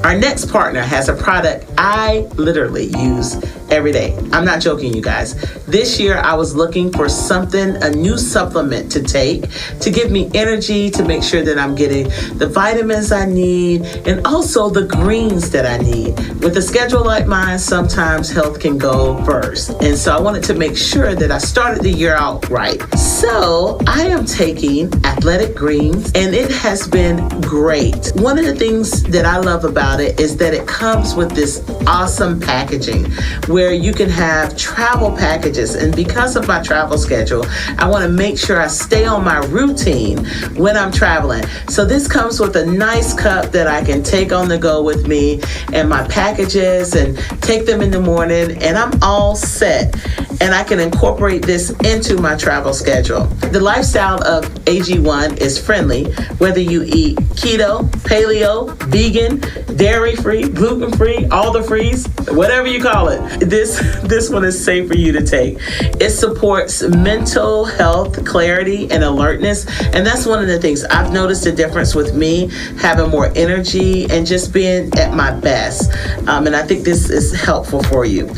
Our next partner has a product I literally use every day. I'm not joking, you guys. This year, I was looking for a new supplement to take to give me energy, to make sure that I'm getting the vitamins I need, and also the greens that I need. With a schedule like mine, sometimes health can go first. And so I wanted to make sure that I started the year out right. So I am taking Athletic Greens, and it has been great. One of the things that I love about it is that it comes with this awesome packaging where you can have travel packages. And because of my travel schedule, I want to make sure I stay on my routine when I'm traveling. So this comes with a nice cup that I can take on the go with me and my packages and take them in the morning, and I'm all set. And I can incorporate this into my travel schedule. The lifestyle of AG1 is friendly, whether you eat keto, paleo, vegan, dairy-free, gluten-free, all the frees, whatever you call it. This one is safe for you to take. It supports mental health, clarity, and alertness. And that's one of the things I've noticed a difference with me, having more energy and just being at my best. And I think this is helpful for you.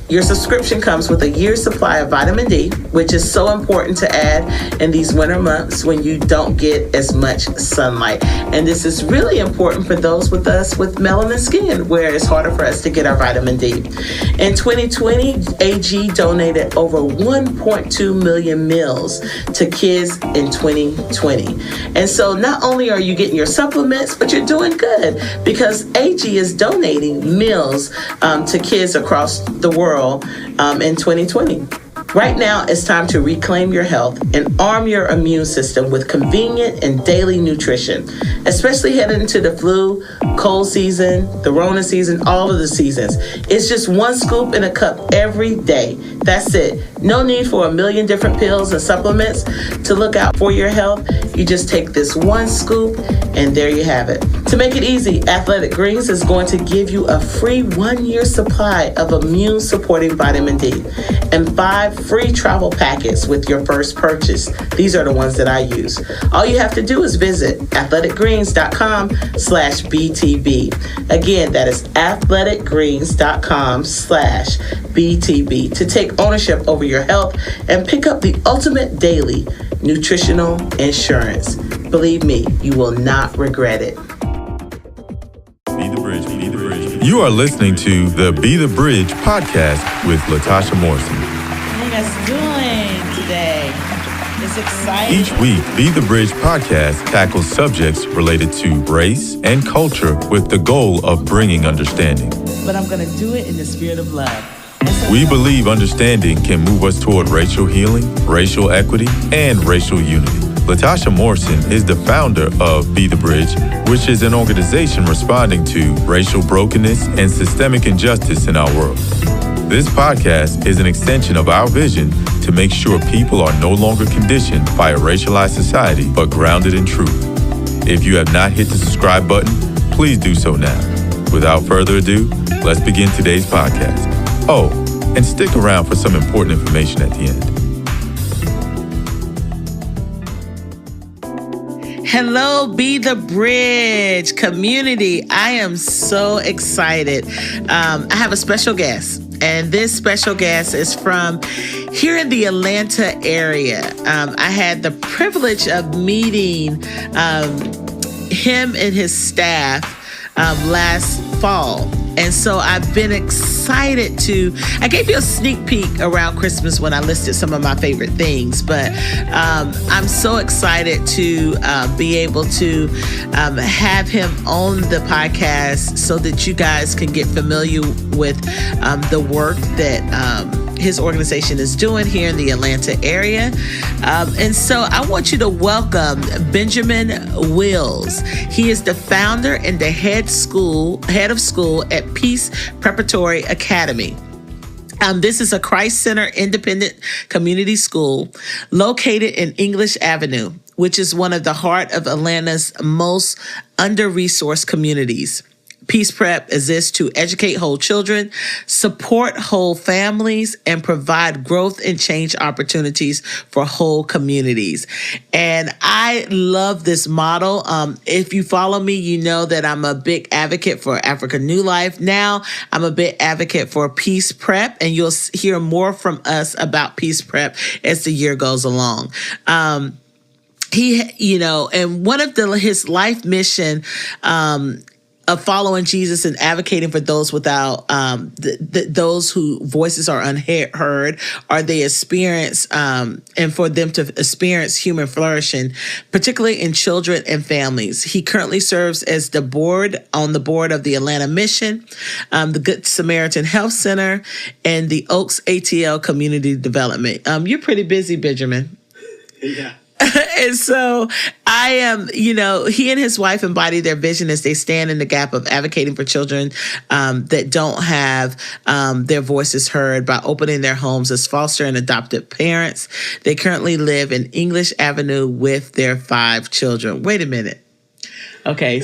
Your subscription comes with a year's supply of vitamin D, which is so important to add in these winter months when you don't get as much sunlight. And this is really important for those with us with melanin skin, where it's harder for us to get our vitamin D. In 2020, AG donated over 1.2 million meals to kids in 2020. And so not only are you getting your supplements, but you're doing good because AG is donating meals to kids across the world in 2020. Right now, it's time to reclaim your health and arm your immune system with convenient and daily nutrition, especially heading into the flu, cold season, the Rona season, all of the seasons. It's just one scoop in a cup every day. That's it. No need for a million different pills and supplements to look out for your health. You just take this one scoop and there you have it. To make it easy, Athletic Greens is going to give you a free 1-year supply of immune supporting vitamin D and 5 free travel packets with your first purchase. These are the ones that I use. All you have to do is visit athleticgreens.com/BTB. Again, that is athleticgreens.com/BTB to take ownership over your health and pick up the ultimate daily nutritional insurance. Believe me, you will not regret it. Be the Bridge. You are listening to the Be the Bridge podcast with Latasha Morrison. How you guys doing today? It's exciting. Each week, Be the Bridge podcast tackles subjects related to race and culture with the goal of bringing understanding. But I'm going to do it in the spirit of love. We believe understanding can move us toward racial healing, racial equity, and racial unity. Latasha Morrison is the founder of Be the Bridge, which is an organization responding to racial brokenness and systemic injustice in our world. This podcast is an extension of our vision to make sure people are no longer conditioned by a racialized society, but grounded in truth. If you have not hit the subscribe button, please do so now. Without further ado, let's begin today's podcast. Oh, and stick around for some important information at the end. Hello, Be the Bridge community. I am so excited. I have a special guest, and this special guest is from here in the Atlanta area. I had the privilege of meeting him and his staff last fall. And so I've been excited I gave you a sneak peek around Christmas when I listed some of my favorite things, but I'm so excited to be able to have him on the podcast so that you guys can get familiar with the work that his organization is doing here in the Atlanta area. And so I want you to welcome Benjamin Wills. He is the founder and the head of school at Peace Preparatory Academy. This is a Christ-centered independent community school located in English Avenue, which is one of the heart of Atlanta's most under-resourced communities. Peace Prep exists to educate whole children, support whole families, and provide growth and change opportunities for whole communities. And I love this model. If you follow me, you know that I'm a big advocate for Africa New Life. Now I'm a big advocate for Peace Prep, and you'll hear more from us about Peace Prep as the year goes along. And one of his life mission, of following Jesus and advocating for those without those whose voices are unheard, or they experience and for them to experience human flourishing, particularly in children and families. He currently serves as on the board of the Atlanta Mission, the Good Samaritan Health Center, and the Oaks ATL Community Development. You're pretty busy, Benjamin. Yeah. And so I am, he and his wife embody their vision as they stand in the gap of advocating for children that don't have their voices heard by opening their homes as foster and adopted parents. They currently live in English Avenue with their 5 children. Wait a minute. Okay,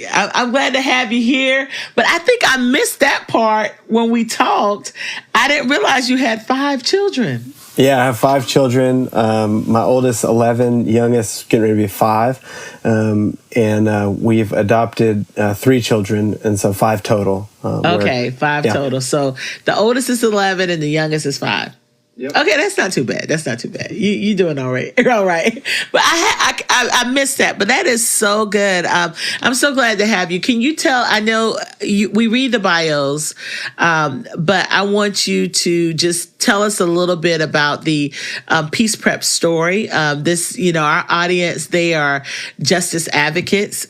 I'm glad to have you here, but I think I missed that part when we talked. I didn't realize you had 5 children. Yeah, I have 5 children. My oldest, 11, youngest, getting ready to be 5. And we've adopted 3 children, and so 5 total. 5 total. So the oldest is 11 and the youngest is 5. Yep. Okay, that's not too bad. You doing all right. All right. But I missed that, but that is so good. I'm so glad to have you. Can you tell, I know we read the bios, but I want you to just tell us a little bit about the Peace Prep story. Our audience, they are justice advocates.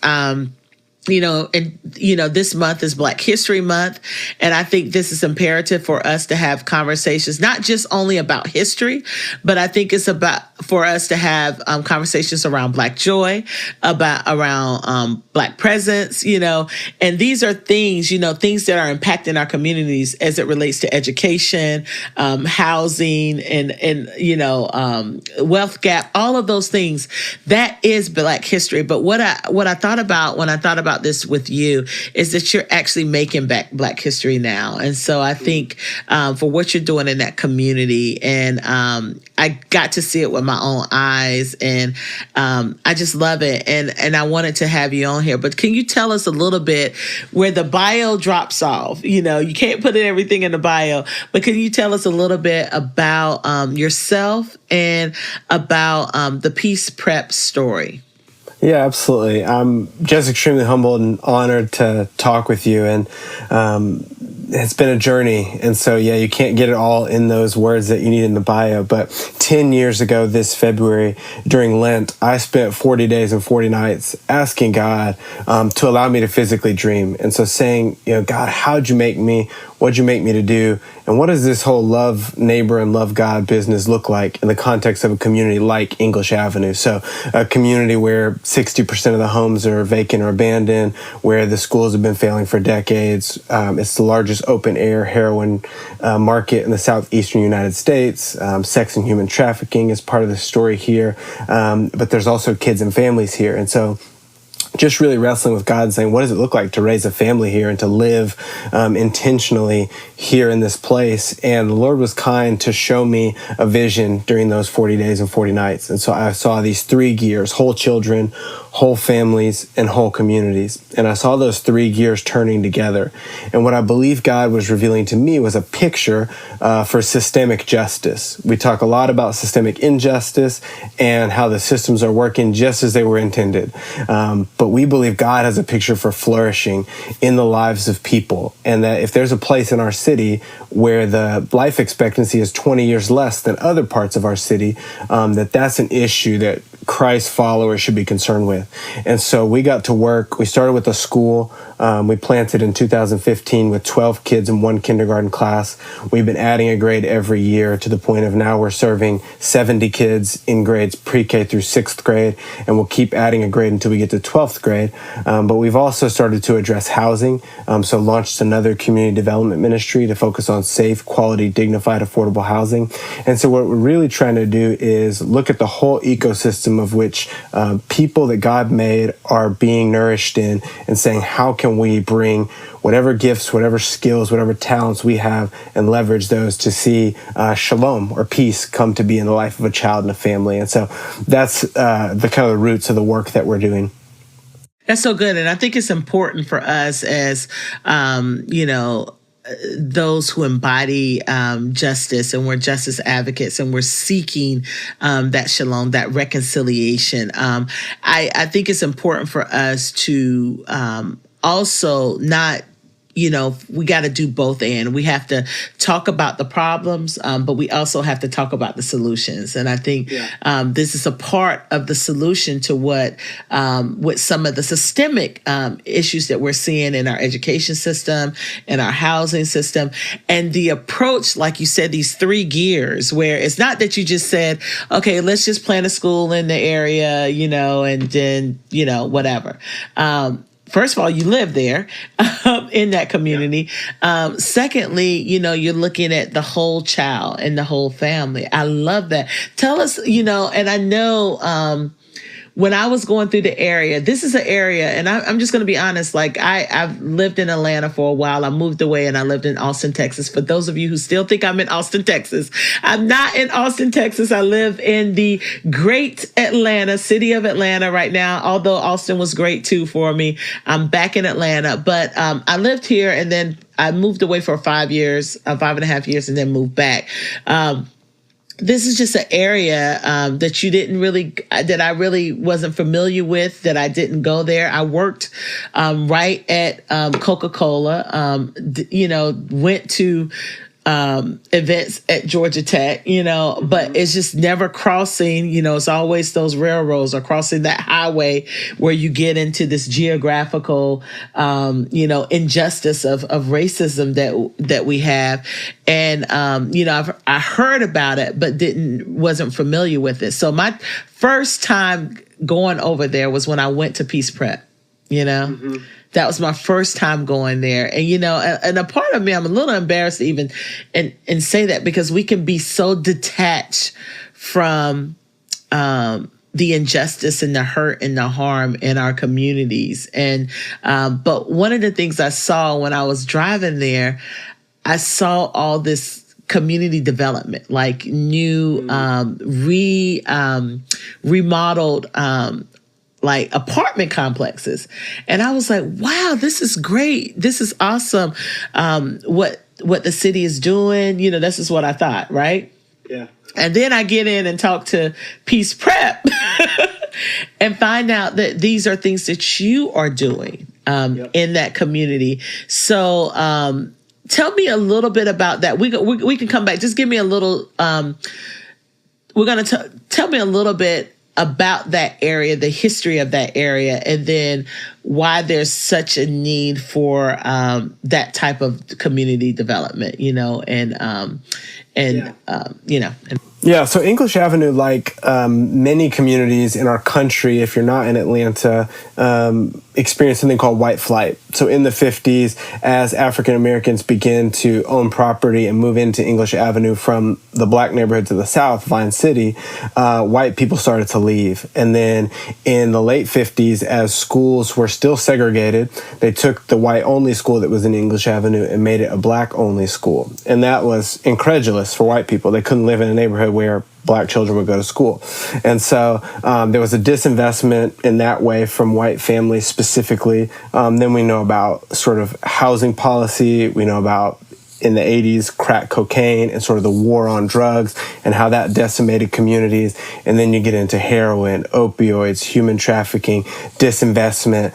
This month is Black History Month. And I think this is imperative for us to have conversations, not just only about history, but I think it's for us to have conversations around Black joy, around Black presence, and these are things, things that are impacting our communities as it relates to education, housing, and wealth gap, all of those things. That is Black history. But what I thought about when I thought about this with you is that you're actually making back Black history now. And so I think for what you're doing in that community, and I got to see it with my own eyes, and I just love it. And I wanted to have you on here. But can you tell us a little bit where the bio drops off? You can't put everything in the bio, but can you tell us a little bit about yourself and about the Peace Prep story? Yeah, absolutely. I'm just extremely humbled and honored to talk with you. And it's been a journey. And so, you can't get it all in those words that you need in the bio. But 10 years ago this February, during Lent, I spent 40 days and 40 nights asking God to allow me to physically dream. And so saying, God, how'd you make me? What'd you make me to do? And what does this whole love neighbor and love God business look like in the context of a community like English Avenue? So a community where 60% of the homes are vacant or abandoned, where the schools have been failing for decades. It's the largest open air heroin market in the southeastern United States. Sex and human trafficking is part of the story here. But there's also kids and families here. And so just really wrestling with God and saying, what does it look like to raise a family here and to live intentionally here in this place? And the Lord was kind to show me a vision during those 40 days and 40 nights. And so I saw these 3 gears: whole children, whole families, and whole communities. And I saw those 3 gears turning together. And what I believe God was revealing to me was a picture for systemic justice. We talk a lot about systemic injustice and how the systems are working just as they were intended. But we believe God has a picture for flourishing in the lives of people. And that if there's a place in our city where the life expectancy is 20 years less than other parts of our city, that's an issue that Christ followers should be concerned with. And so we got to work. We started with a school. We planted in 2015 with 12 kids in 1 kindergarten class. We've been adding a grade every year to the point of now we're serving 70 kids in grades pre-K through 6th grade, and we'll keep adding a grade until we get to 12th grade. But we've also started to address housing. So launched another community development ministry to focus on safe, quality, dignified, affordable housing. And so what we're really trying to do is look at the whole ecosystem of which people that God God made are being nourished in, and saying, how can we bring whatever gifts, whatever skills, whatever talents we have and leverage those to see shalom or peace come to be in the life of a child and a family. And so that's the kind of the roots of the work that we're doing. That's so good. And I think it's important for us as, those who embody justice, and we're justice advocates, and we're seeking that shalom, that reconciliation. I think it's important for us to also not, we got to do both, and we have to talk about the problems, but we also have to talk about the solutions. And I think this is a part of the solution to what with some of the systemic issues that we're seeing in our education system, in our housing system, and the approach, like you said, these 3 gears, where it's not that you just said, okay, let's just plant a school in the area, and then, whatever. First of all, you live there in that community. Yeah. Secondly, you're looking at the whole child and the whole family. I love that. Tell us, and I know when I was going through the area, this is an area, and I'm just going to be honest, like I've lived in Atlanta for a while. I moved away and I lived in Austin, Texas. For those of you who still think I'm in Austin, Texas, I'm not in Austin, Texas. I live in the great Atlanta, city of Atlanta right now, although Austin was great too for me. I'm back in Atlanta, but I lived here and then I moved away for 5 years, 5.5 years, and then moved back. This is just an area that I really wasn't familiar with, that I didn't go there. I worked right at Coca-Cola, went to events at Georgia Tech, but it's just never crossing, it's always those railroads or crossing that highway where you get into this geographical, injustice of racism that we have. And, I heard about it, but wasn't familiar with it. So my first time going over there was when I went to Peace Prep, That was my first time going there. And, and a part of me, I'm a little embarrassed to even and say that, because we can be so detached from the injustice and the hurt and the harm in our communities. And but one of the things I saw when I was driving there, I saw all this community development, like new remodeled like apartment complexes. And I was like, wow, this is great. This is awesome. What the city is doing, this is what I thought, right? Yeah. And then I get in and talk to Peace Prep and find out that these are things that you are doing in that community. So tell me a little bit about that. We can come back. Just give me a little, we're going to tell me a little bit about that area, the history of that area, and then why there's such a need for that type of community development, Yeah, so English Avenue, like many communities in our country, if you're not in Atlanta, experienced something called white flight. So in the 50s, as African Americans began to own property and move into English Avenue from the black neighborhoods of the South, Vine City, white people started to leave. And then in the late 50s, as schools were still segregated, they took the white-only school that was in English Avenue and made it a black-only school. And that was incredulous for white people. They couldn't live in a neighborhood where black children would go to school. And so there was a disinvestment in that way from white families specifically. Then we know about sort of housing policy. We know about, in the 80s, crack cocaine and sort of the war on drugs and how that decimated communities. And then you get into heroin, opioids, human trafficking, disinvestment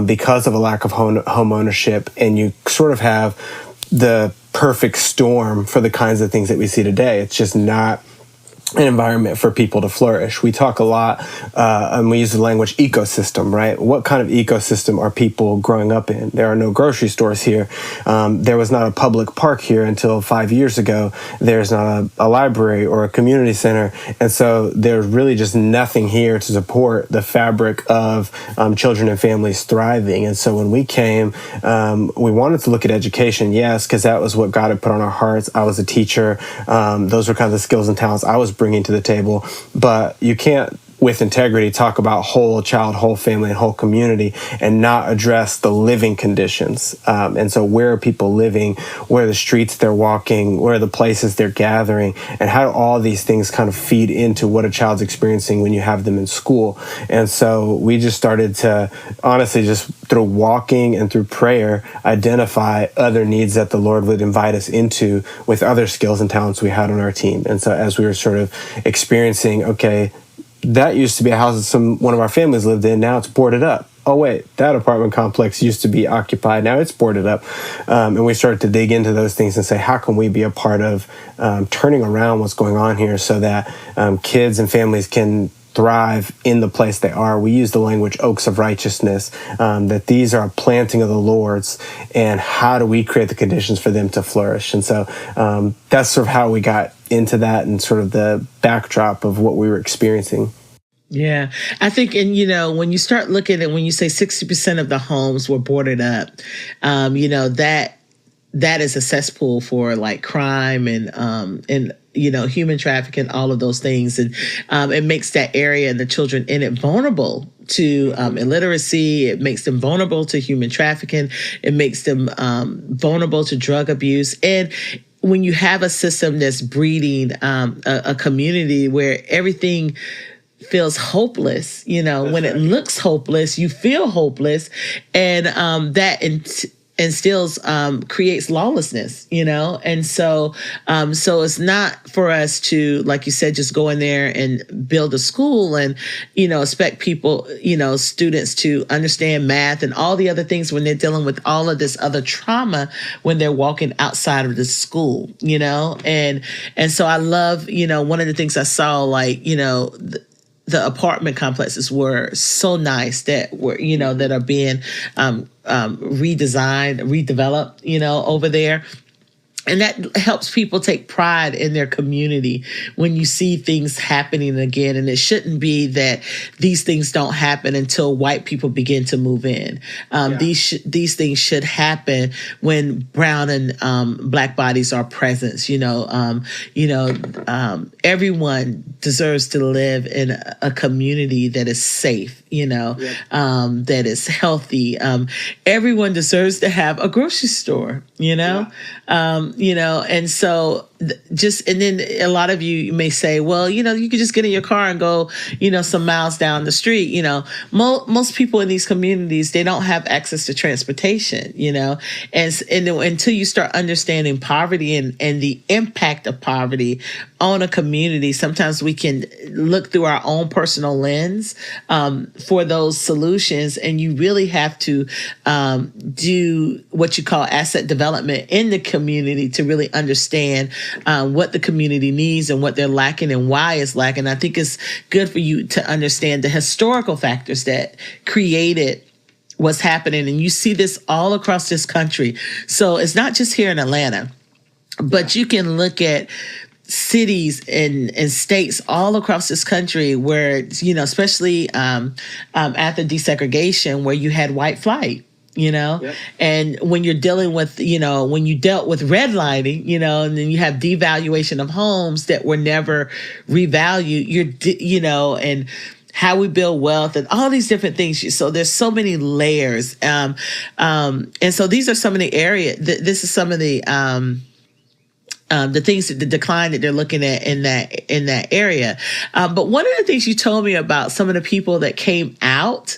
because of a lack of home ownership. And you sort of have the perfect storm for the kinds of things that we see today. It's just not an environment for people to flourish. We talk a lot, and we use the language ecosystem, right? What kind of ecosystem are people growing up in? There are no grocery stores here. There was not a public park here until 5 years ago. There's not a library or a community center. And so there's really just nothing here to support the fabric of children and families thriving. And so when we came, we wanted to look at education, yes, because that was what God had put on our hearts. I was a teacher. Those were kind of the skills and talents I was bringing to the table. But you can't with integrity, talk about whole child, whole family, and whole community, and not address the living conditions. And so where are people living? Where are the streets they're walking? Where are the places they're gathering? And how do all these things kind of feed into what a child's experiencing when you have them in school? And so we just started to, honestly, just through walking and through prayer, identify other needs that the Lord would invite us into with other skills and talents we had on our team. And so as we were sort of experiencing, okay, that used to be a house that one of our families lived in. Now it's boarded up. Oh, wait, that apartment complex used to be occupied. Now it's boarded up. And we started to dig into those things and say, how can we be a part of turning around what's going on here so that kids and families can thrive in the place they are? We use the language oaks of righteousness, that these are a planting of the Lord's, and how do we create the conditions for them to flourish? And so that's sort of how we got into that and sort of the backdrop of what we were experiencing. Yeah, I think, and when you start looking at, when you say 60% of the homes were boarded up, that is a cesspool for like crime and human trafficking, all of those things. And it makes that area and the children in it vulnerable to illiteracy. It makes them vulnerable to human trafficking. It makes them vulnerable to drug abuse. And when you have a system that's breeding a community where everything feels hopeless, when it looks hopeless, you feel hopeless. And that instills creates lawlessness, and so it's not for us to, like you said, just go in there and build a school and expect people, students to understand math and all the other things when they're dealing with all of this other trauma when they're walking outside of the school, and so I love, one of the things I saw, like, the apartment complexes were so nice that were, that are being redesigned, redeveloped, over there. And that helps people take pride in their community when you see things happening again. And it shouldn't be that these things don't happen until white people begin to move in. These things should happen when brown and black bodies are present. Everyone deserves to live in a community that is safe, that is healthy. Everyone deserves to have a grocery store, and so and then a lot of you may say, well, you could just get in your car and go, some miles down the street. Most people in these communities, they don't have access to transportation, and until you start understanding poverty and the impact of poverty on a community, sometimes we can look through our own personal lens for those solutions. And you really have to do what you call asset development in the community to really understand what the community needs and what they're lacking and why it's lacking. I think it's good for you to understand the historical factors that created what's happening. And you see this all across this country. So it's not just here in Atlanta, but you can look at cities and states all across this country where, especially after desegregation, where you had white flight. And when you're dealing with, when you dealt with redlining, and then you have devaluation of homes that were never revalued, and how we build wealth and all these different things. So there's so many layers. And so these are some of the areas, this is some of the things, the decline that they're looking at in that area. But one of the things you told me about some of the people that came out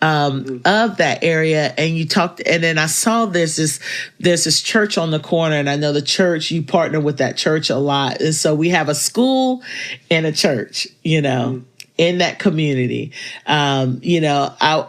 of that area, and you talked, and then I saw there's this church on the corner, and I know the church, you partner with that church a lot, and so we have a school and a church, in that community. I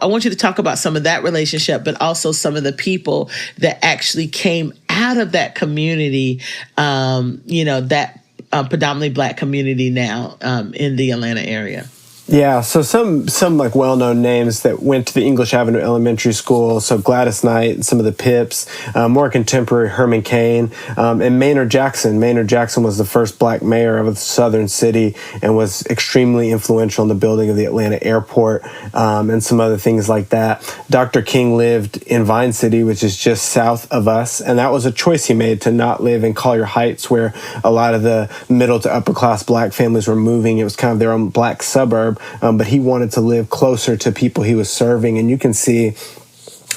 want you to talk about some of that relationship, but also some of the people that actually came out of that community, that predominantly Black community now in the Atlanta area. Yeah, so some like well-known names that went to the English Avenue Elementary School. So Gladys Knight, some of the Pips, more contemporary Herman Cain, and Maynard Jackson. Maynard Jackson was the first Black mayor of a southern city and was extremely influential in the building of the Atlanta airport, and some other things like that. Dr. King lived in Vine City, which is just south of us, and that was a choice he made to not live in Collier Heights, where a lot of the middle to upper class Black families were moving. It was kind of their own Black suburb. suburb, but he wanted to live closer to people he was serving. And you can see,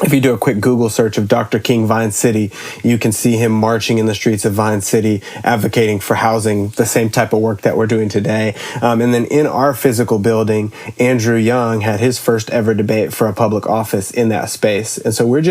if you do a quick Google search of Dr. King Vine City, you can see him marching in the streets of Vine City, advocating for housing, the same type of work that we're doing today. And then in our physical building, Andrew Young had his first ever debate for a public office in that space. And so we're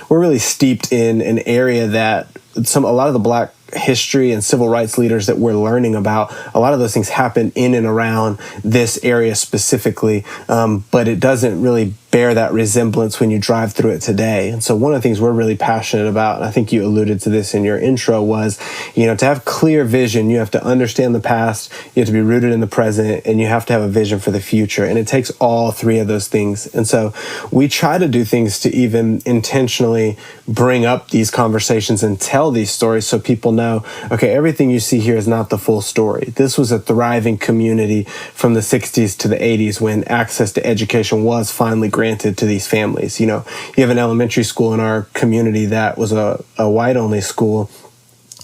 really steeped in an area that a lot of the Black history and civil rights leaders that we're learning about, a lot of those things happen in and around this area specifically, but it doesn't really bear that resemblance when you drive through it today. And so one of the things we're really passionate about, and I think you alluded to this in your intro, was, to have clear vision, you have to understand the past, you have to be rooted in the present, and you have to have a vision for the future. And it takes all three of those things. And so we try to do things to even intentionally bring up these conversations and tell these stories so people know, okay, everything you see here is not the full story. This was a thriving community from the 60s to the 80s when access to education was finally granted to these families. You have an elementary school in our community that was a white-only school,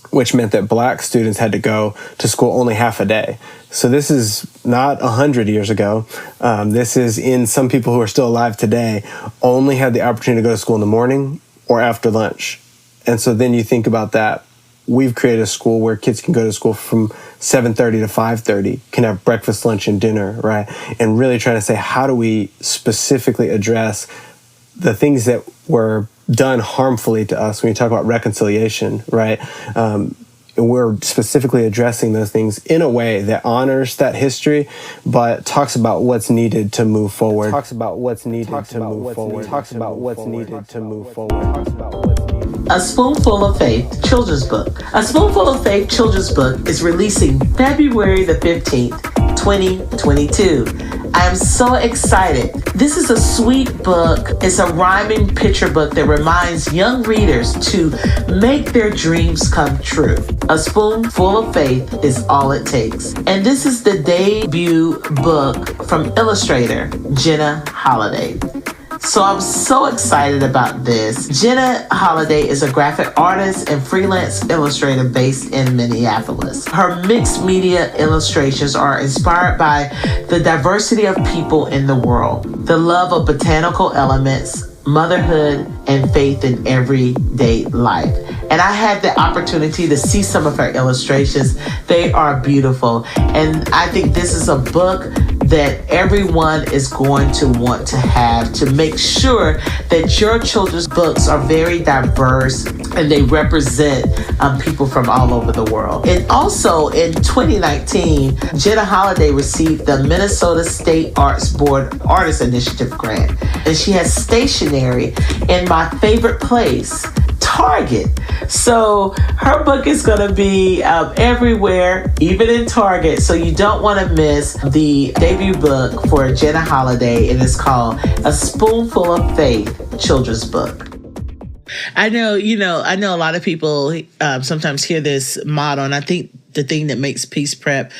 which meant that Black students had to go to school only half a day. So this is not 100 years ago. This is, in some people who are still alive today, only had the opportunity to go to school in the morning or after lunch. And so then you think about that. We've created a school where kids can go to school from 7:30 to 5:30, can have breakfast, lunch, and dinner, right? And really trying to say, how do we specifically address the things that were done harmfully to us when you talk about reconciliation, right? We're specifically addressing those things in a way that honors that history, but talks about what's needed to move forward. A Spoonful of Faith children's book. A Spoonful of Faith children's book is releasing February the 15th, 2022. I am so excited. This is a sweet book. It's a rhyming picture book that reminds young readers to make their dreams come true. A Spoonful of Faith is all it takes. And this is the debut book from illustrator Jenna Holiday. So I'm so excited about this. Jenna Holiday is a graphic artist and freelance illustrator based in Minneapolis. Her mixed media illustrations are inspired by the diversity of people in the world, the love of botanical elements, motherhood, and faith in everyday life. And I had the opportunity to see some of her illustrations. They are beautiful. And I think this is a book that everyone is going to want to have, to make sure that your children's books are very diverse and they represent people from all over the world. And also in 2019, Jenna Holiday received the Minnesota State Arts Board Artist Initiative grant. And she has stationery in my favorite place, Target. So her book is going to be everywhere, even in Target. So you don't want to miss the debut book for Jenna Holiday, and it's called A Spoonful of Faith children's book. I know a lot of people sometimes hear this motto, and I think the thing that makes Peace Prep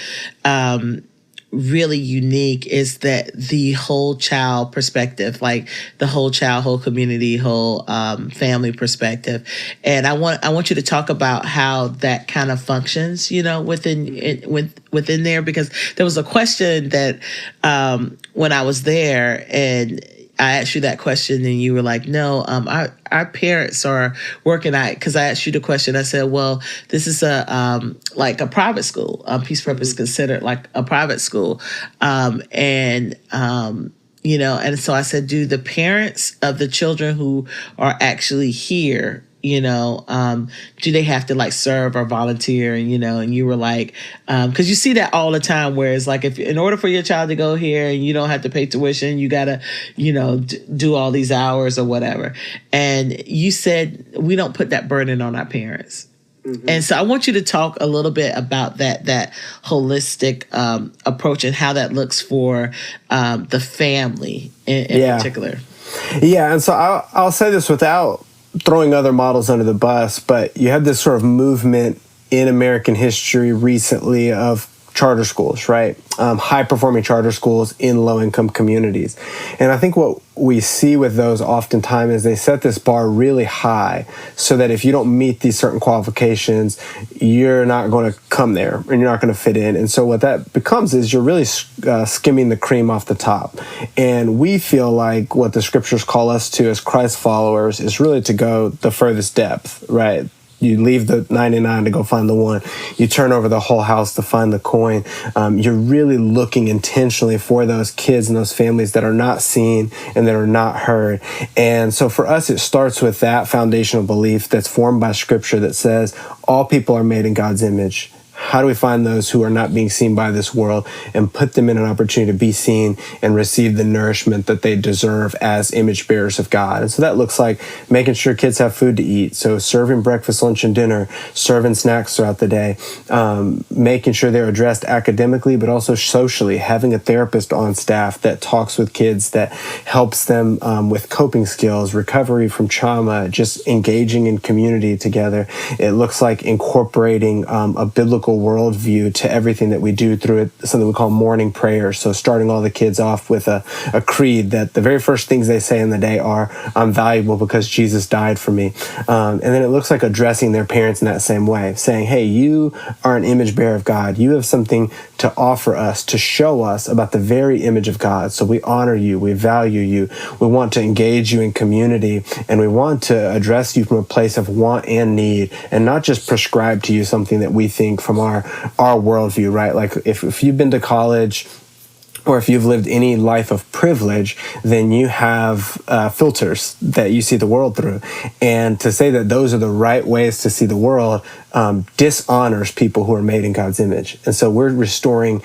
really unique is that the whole child perspective, like the whole child, whole community, whole family perspective. And I want you to talk about how that kind of functions, within there, because there was a question that when I was there and I asked you that question and you were like, no, our parents are working at it. Because I asked you the question, I said, well, this is like a private school. Peace Prep is considered like a private school. And so I said, do the parents of the children who are actually here, do they have to like serve or volunteer? And you were like, because you see that all the time, where it's like, if in order for your child to go here and you don't have to pay tuition, you gotta, do all these hours or whatever. And you said, we don't put that burden on our parents. Mm-hmm. And so I want you to talk a little bit about that holistic approach and how that looks for the family in particular. Yeah. And so I'll say this without throwing other models under the bus, but you have this sort of movement in American history recently of charter schools, right? High-performing charter schools in low-income communities. And I think what we see with those oftentimes is they set this bar really high so that if you don't meet these certain qualifications, you're not going to come there and you're not going to fit in. And so what that becomes is you're really skimming the cream off the top. And we feel like what the scriptures call us to as Christ followers is really to go the furthest depth, right? You leave the 99 to go find the one. You turn over the whole house to find the coin. You're really looking intentionally for those kids and those families that are not seen and that are not heard. And so for us, it starts with that foundational belief that's formed by Scripture that says all people are made in God's image. How do we find those who are not being seen by this world and put them in an opportunity to be seen and receive the nourishment that they deserve as image bearers of God? And so that looks like making sure kids have food to eat. So serving breakfast, lunch, and dinner, serving snacks throughout the day, making sure they're addressed academically, but also socially, having a therapist on staff that talks with kids, that helps them with coping skills, recovery from trauma, just engaging in community together. It looks like incorporating a biblical worldview to everything that we do through it, something we call morning prayer. So starting all the kids off with a creed that the very first things they say in the day are, I'm valuable because Jesus died for me. And then it looks like addressing their parents in that same way, saying, hey, you are an image bearer of God. You have something to offer us, to show us about the very image of God. So we honor you. We value you. We want to engage you in community, and we want to address you from a place of want and need, and not just prescribe to you something that we think from our worldview, right? Like if you've been to college or if you've lived any life of privilege, then you have filters that you see the world through. And to say that those are the right ways to see the world dishonors people who are made in God's image. And so we're restoring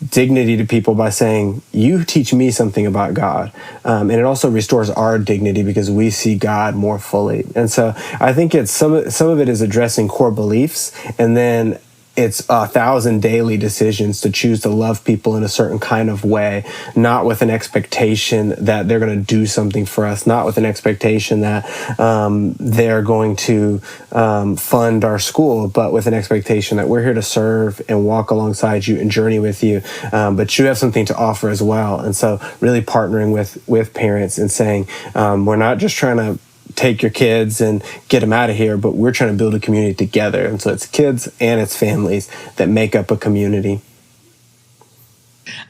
dignity to people by saying, you teach me something about God. And it also restores our dignity because we see God more fully. And so I think it's some of it is addressing core beliefs, and then it's 1,000 daily decisions to choose to love people in a certain kind of way, not with an expectation that they're going to do something for us, not with an expectation that they're going to fund our school, but with an expectation that we're here to serve and walk alongside you and journey with you, but you have something to offer as well. And so really partnering with parents and saying, we're not just trying to take your kids and get them out of here, but we're trying to build a community together. And so it's kids and it's families that make up a community.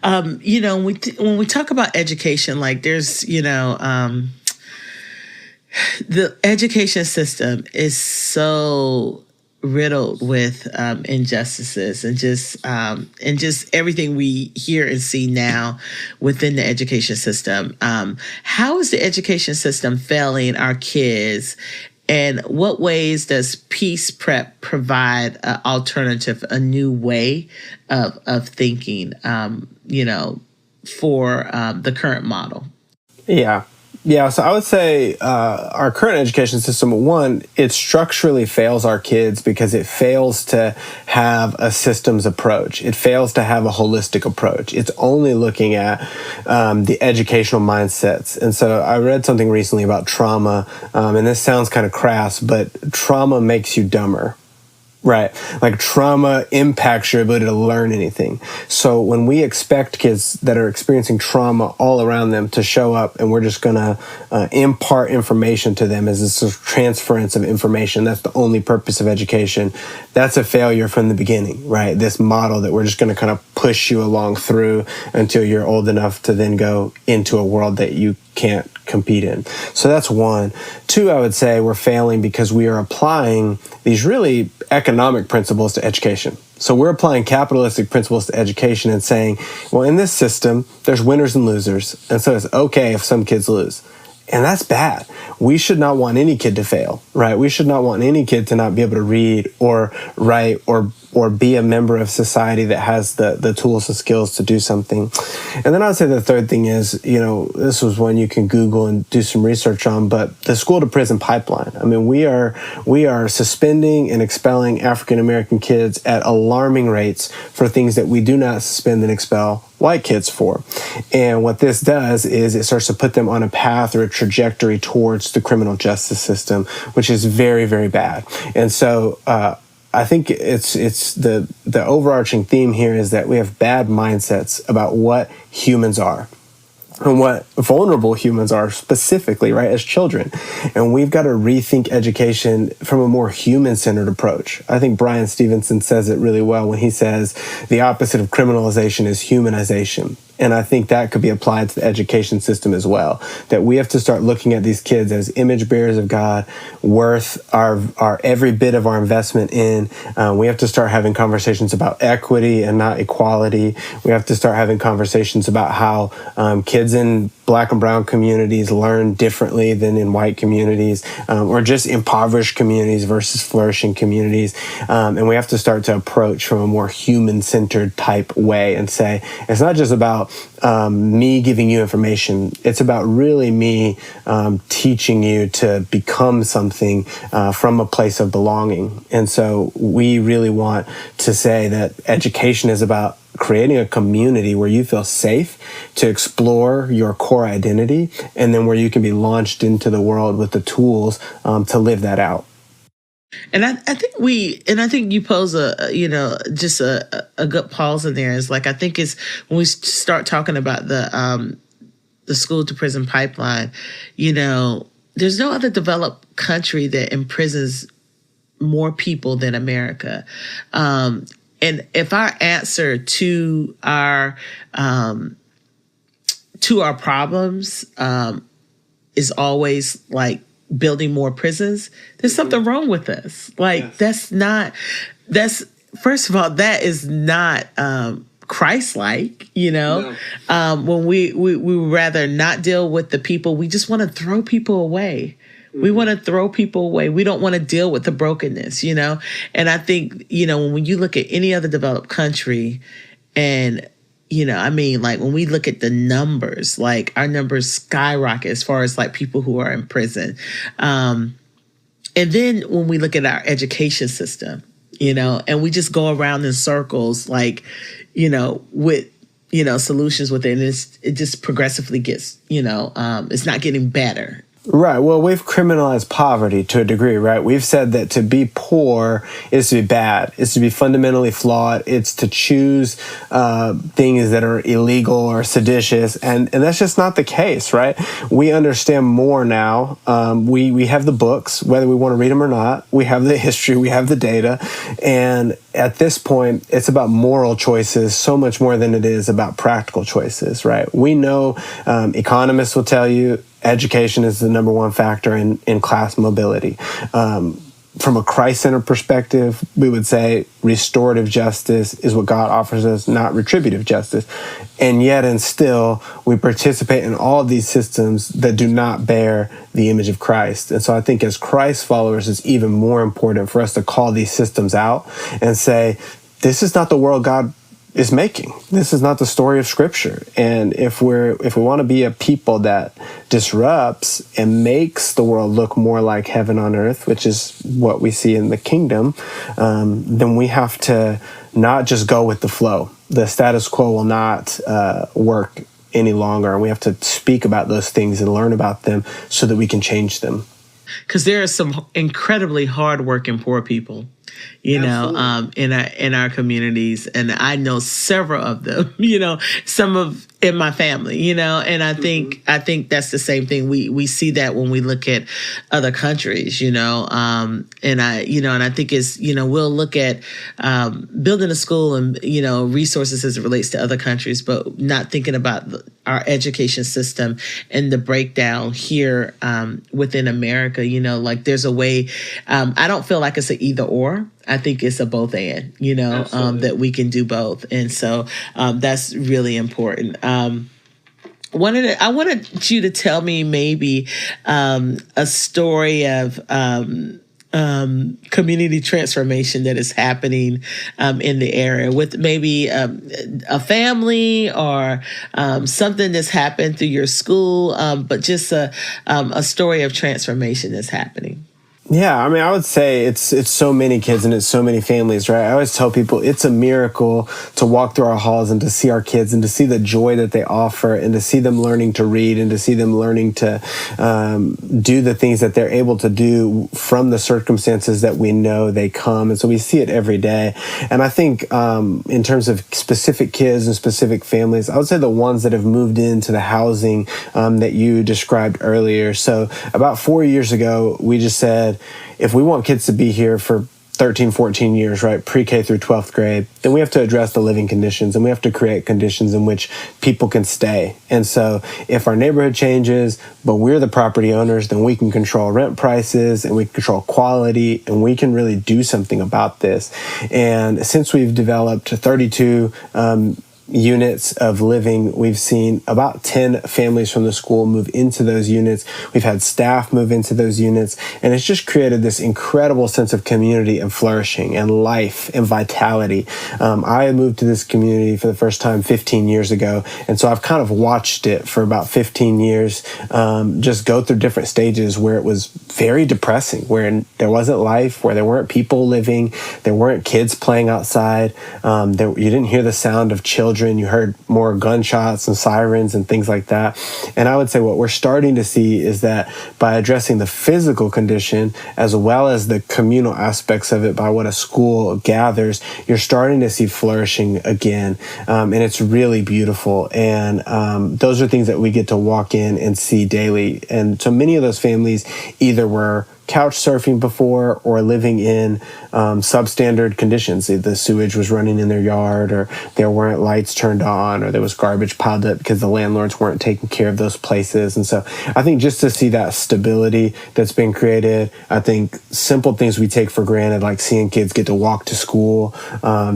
When we talk about education, like there's, the education system is so riddled with injustices and just everything we hear and see now within the education system. How is the education system failing our kids, and what ways does Peace Prep provide an alternative, a new way of thinking, for the current model? Yeah, so I would say our current education system, one, it structurally fails our kids because it fails to have a systems approach. It fails to have a holistic approach. It's only looking at the educational mindsets. And so I read something recently about trauma, and this sounds kind of crass, but trauma makes you dumber. Right. Like trauma impacts your ability to learn anything. So when we expect kids that are experiencing trauma all around them to show up and we're just going to impart information to them as this sort of transference of information, that's the only purpose of education. That's a failure from the beginning, right? This model that we're just going to kind of push you along through until you're old enough to then go into a world that you can't compete in. So that's one. Two, I would say we're failing because we are applying these really economic principles to education. So we're applying capitalistic principles to education and saying, well, in this system, there's winners and losers. And so it's okay if some kids lose. And that's bad. We should not want any kid to fail, right? We should not want any kid to not be able to read or write or be a member of society that has the tools and skills to do something. And then I'd say the third thing is, this was one you can Google and do some research on, but the school to prison pipeline. I mean, we are suspending and expelling African-American kids at alarming rates for things that we do not suspend and expel white kids for. And what this does is it starts to put them on a path or a trajectory towards the criminal justice system, which is very, very bad. And so I think it's the overarching theme here is that we have bad mindsets about what humans are and what vulnerable humans are specifically, right, as children. And we've got to rethink education from a more human-centered approach. I think Brian Stevenson says it really well when he says the opposite of criminalization is humanization. And I think that could be applied to the education system as well, that we have to start looking at these kids as image bearers of God, worth our every bit of our investment in. We have to start having conversations about equity and not equality. We have to start having conversations about how kids in Black and brown communities learn differently than in white communities, or just impoverished communities versus flourishing communities. And we have to start to approach from a more human-centered type way and say, it's not just about me giving you information. It's about really me teaching you to become something from a place of belonging. And so we really want to say that education is about creating a community where you feel safe to explore your core identity, and then where you can be launched into the world with the tools to live that out. And I think you pose a good pause in there. Is like, I think it's when we start talking about the school to prison pipeline, there's no other developed country that imprisons more people than America. And if our answer to our problems is always like building more prisons, there's something wrong with us. Like, yes. First of all, that is not Christ-like, No. When we would rather not deal with the people. We just want to throw people away. We want to throw people away. We don't want to deal with the brokenness, And I think, when you look at any other developed country and, like when we look at the numbers, like our numbers skyrocket as far as like people who are in prison. And then when we look at our education system, and we just go around in circles, like, with, solutions with it. And it just progressively gets, it's not getting better. Right. Well, we've criminalized poverty to a degree, right? We've said that to be poor is to be bad. It's to be fundamentally flawed. It's to choose things that are illegal or seditious. And that's just not the case, right? We understand more now. We have the books, whether we want to read them or not. We have the history. We have the data. And at this point, it's about moral choices so much more than it is about practical choices, right? We know economists will tell you education is the number one factor in class mobility. From a Christ-centered perspective, we would say restorative justice is what God offers us, not retributive justice. And yet and still, we participate in all of these systems that do not bear the image of Christ. And so I think as Christ followers, it's even more important for us to call these systems out and say, this is not the world God is making. This is not the story of Scripture. And if we want to be a people that disrupts and makes the world look more like heaven on earth, which is what we see in the kingdom, then we have to not just go with the flow. The status quo will not work any longer. And we have to speak about those things and learn about them so that we can change them. Because there are some incredibly hardworking poor people, in our communities, and I know several of them. Some in my family. And I think that's the same thing. We see that when we look at other countries. And I think it's we'll look at building a school and resources as it relates to other countries, but not thinking about our education system and the breakdown here within America. Like there's a way. I don't feel like it's an either or. I think it's a both and, that we can do both. And so that's really important. I wanted you to tell me maybe a story of community transformation that is happening in the area with maybe a family or something that's happened through your school, but just a story of transformation that's happening. Yeah, I mean, I would say it's so many kids and it's so many families, right? I always tell people it's a miracle to walk through our halls and to see our kids and to see the joy that they offer and to see them learning to read and to see them learning to do the things that they're able to do from the circumstances that we know they come. And so we see it every day. And I think in terms of specific kids and specific families, I would say the ones that have moved into the housing that you described earlier. So about 4 years ago, we just said, if we want kids to be here for 13, 14 years, right, pre-K through 12th grade, then we have to address the living conditions and we have to create conditions in which people can stay. And so if our neighborhood changes, but we're the property owners, then we can control rent prices and we can control quality and we can really do something about this. And since we've developed 32 units of living, we've seen about 10 families from the school move into those units. We've had staff move into those units, and it's just created this incredible sense of community and flourishing and life and vitality. I moved to this community for the first time 15 years ago, and so I've kind of watched it for about 15 years just go through different stages where it was very depressing, where there wasn't life, where there weren't people living, there weren't kids playing outside, you didn't hear the sound of children. You heard more gunshots and sirens and things like that. And I would say what we're starting to see is that by addressing the physical condition as well as the communal aspects of it by what a school gathers, you're starting to see flourishing again. And it's really beautiful. And those are things that we get to walk in and see daily. And so many of those families either were couch surfing before or living in substandard conditions. The sewage was running in their yard, or there weren't lights turned on, or there was garbage piled up because the landlords weren't taking care of those places. And so I think just to see that stability that's been created, I think simple things we take for granted, like seeing kids get to walk to school,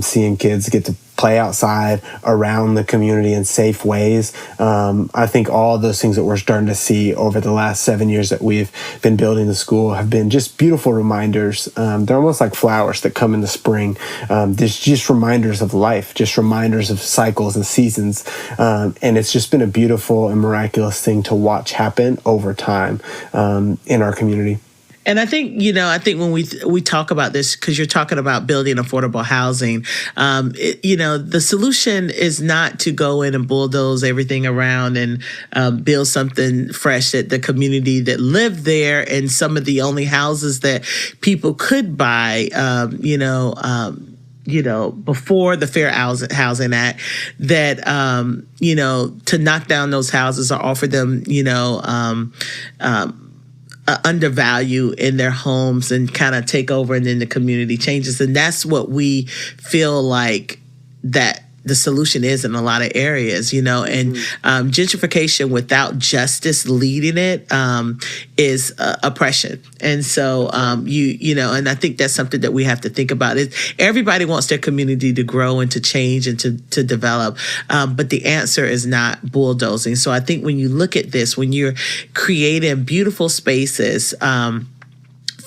seeing kids get to play outside around the community in safe ways. I think all of those things that we're starting to see over the last 7 years that we've been building the school have been just beautiful reminders. They're almost like flowers that come in the spring. There's just reminders of life, just reminders of cycles and seasons. And it's just been a beautiful and miraculous thing to watch happen over time in our community. And I think, when we talk about this, because you're talking about building affordable housing, the solution is not to go in and bulldoze everything around and build something fresh that the community that lived there and some of the only houses that people could buy, before the Fair Housing Act, that, to knock down those houses or offer them, undervalue in their homes and kind of take over, and then the community changes. And that's what we feel like that the solution is in a lot of areas, and gentrification without justice leading it is oppression. And so, and I think that's something that we have to think about. Everybody wants their community to grow and to change and to develop, but the answer is not bulldozing. So I think when you look at this, when you're creating beautiful spaces,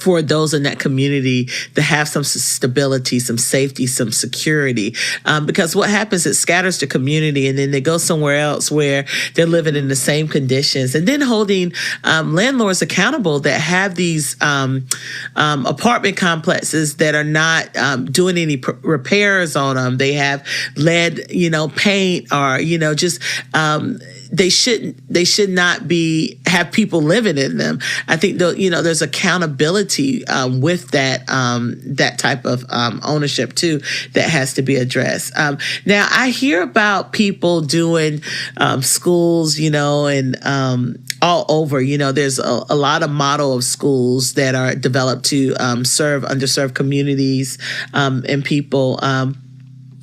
for those in that community to have some stability, some safety, some security. Because what happens, it scatters the community and then they go somewhere else where they're living in the same conditions. And then holding landlords accountable that have these apartment complexes that are not doing any repairs on them. They have lead, paint, or, just they should not have people living in them. I think there's accountability with that type of ownership too that has to be addressed. Now I hear about people doing schools, and all over. There's a lot of model of schools that are developed to serve underserved communities and people.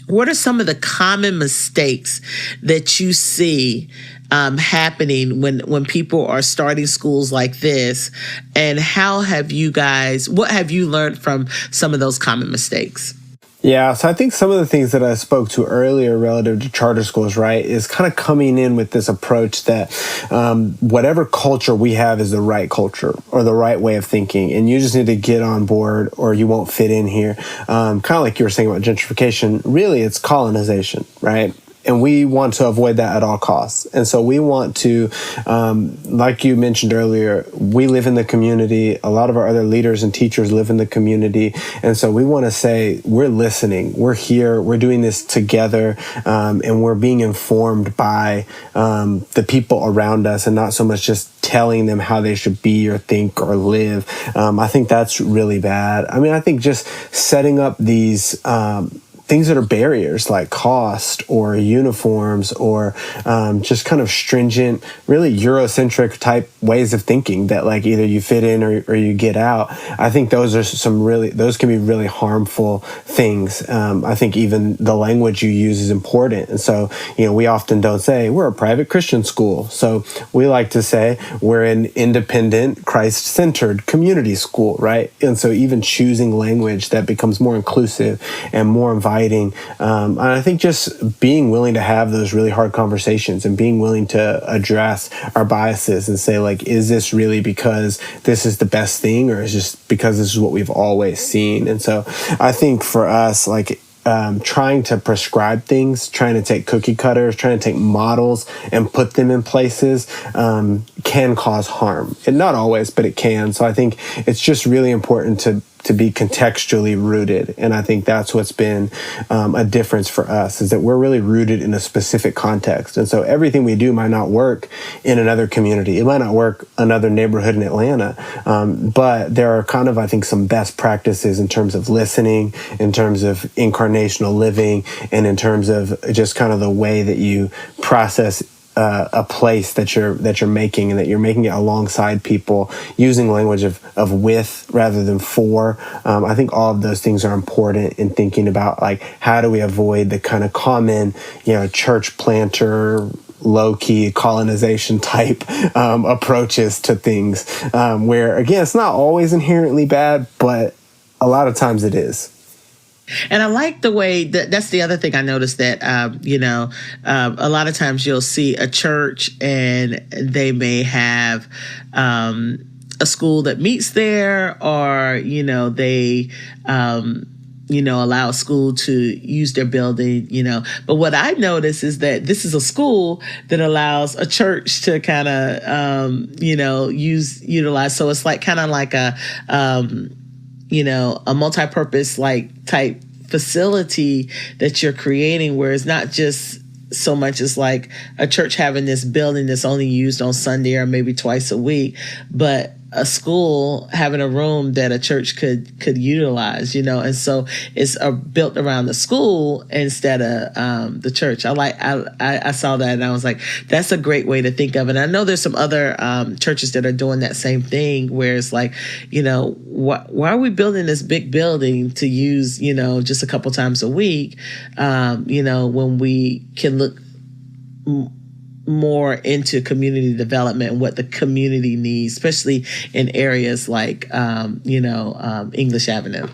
What are some of the common mistakes that you see happening when people are starting schools like this? And what have you learned from some of those common mistakes? Yeah, so I think some of the things that I spoke to earlier relative to charter schools, right, is kind of coming in with this approach that whatever culture we have is the right culture or the right way of thinking, and you just need to get on board or you won't fit in here. Kind of like you were saying about gentrification, really it's colonization, right? And we want to avoid that at all costs. And so we want to, like you mentioned earlier, we live in the community. A lot of our other leaders and teachers live in the community. And so we want to say, we're listening. We're here. We're doing this together. And we're being informed by the people around us, and not so much just telling them how they should be or think or live. I think that's really bad. I mean, I think just setting up these things that are barriers like cost or uniforms or just kind of stringent, really Eurocentric type ways of thinking that like either you fit in or you get out. I think those can be really harmful things. I think even the language you use is important. And so, we often don't say we're a private Christian school. So we like to say we're an independent, Christ-centered community school, right? And so even choosing language that becomes more inclusive and more inviting. And I think just being willing to have those really hard conversations and being willing to address our biases and say, like, is this really because this is the best thing, or is it just because this is what we've always seen? And so I think for us, like, trying to prescribe things, trying to take cookie cutters, trying to take models and put them in places can cause harm. And not always, but it can. So I think it's just really important to be contextually rooted. And I think that's what's been a difference for us, is that we're really rooted in a specific context. And so everything we do might not work in another community. It might not work another neighborhood in Atlanta. But there are kind of, I think, some best practices in terms of listening, in terms of incarnational living, and in terms of just kind of the way that you process a place that you're making, and that you're making it alongside people, using language of with rather than for. I think all of those things are important in thinking about, like, how do we avoid the kind of common, church planter, low-key colonization type approaches to things, where, again, it's not always inherently bad, but a lot of times it is. And I like the way that's the other thing I noticed, that, a lot of times you'll see a church and they may have a school that meets there, or, they, allow a school to use their building, But what I notice is that this is a school that allows a church to kind of, utilize. So it's like kind of like a multi-purpose like type facility that you're creating, where it's not just so much as like a church having this building that's only used on Sunday or maybe twice a week, but a school having a room that a church could utilize, and so it's built around the school instead of the church. I saw that and I was like, that's a great way to think of it. And I know there's some other churches that are doing that same thing, where it's like, why are we building this big building to use, just a couple times a week, when we can look more into community development and what the community needs, especially in areas like, English Avenue.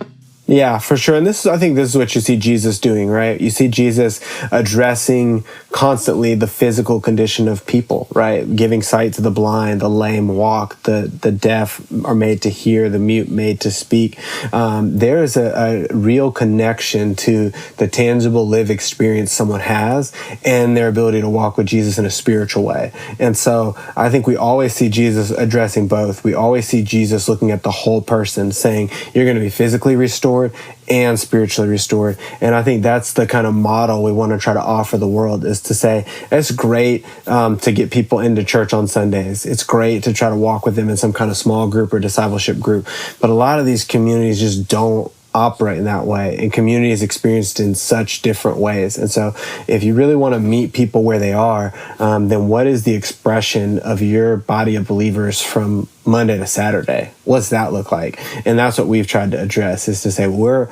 Yeah, for sure. And I think this is what you see Jesus doing, right? You see Jesus addressing constantly the physical condition of people, right? Giving sight to the blind, the lame walk, the deaf are made to hear, the mute made to speak. There is a real connection to the tangible lived experience someone has and their ability to walk with Jesus in a spiritual way. And so I think we always see Jesus addressing both. We always see Jesus looking at the whole person, saying, you're going to be physically restored and spiritually restored. And I think that's the kind of model we want to try to offer the world, is to say, it's great to get people into church on Sundays. It's great to try to walk with them in some kind of small group or discipleship group. But a lot of these communities just don't operate in that way, and community is experienced in such different ways. And so if you really want to meet people where they are, then what is the expression of your body of believers from Monday to Saturday? What's that look like? And that's what we've tried to address, is to say we're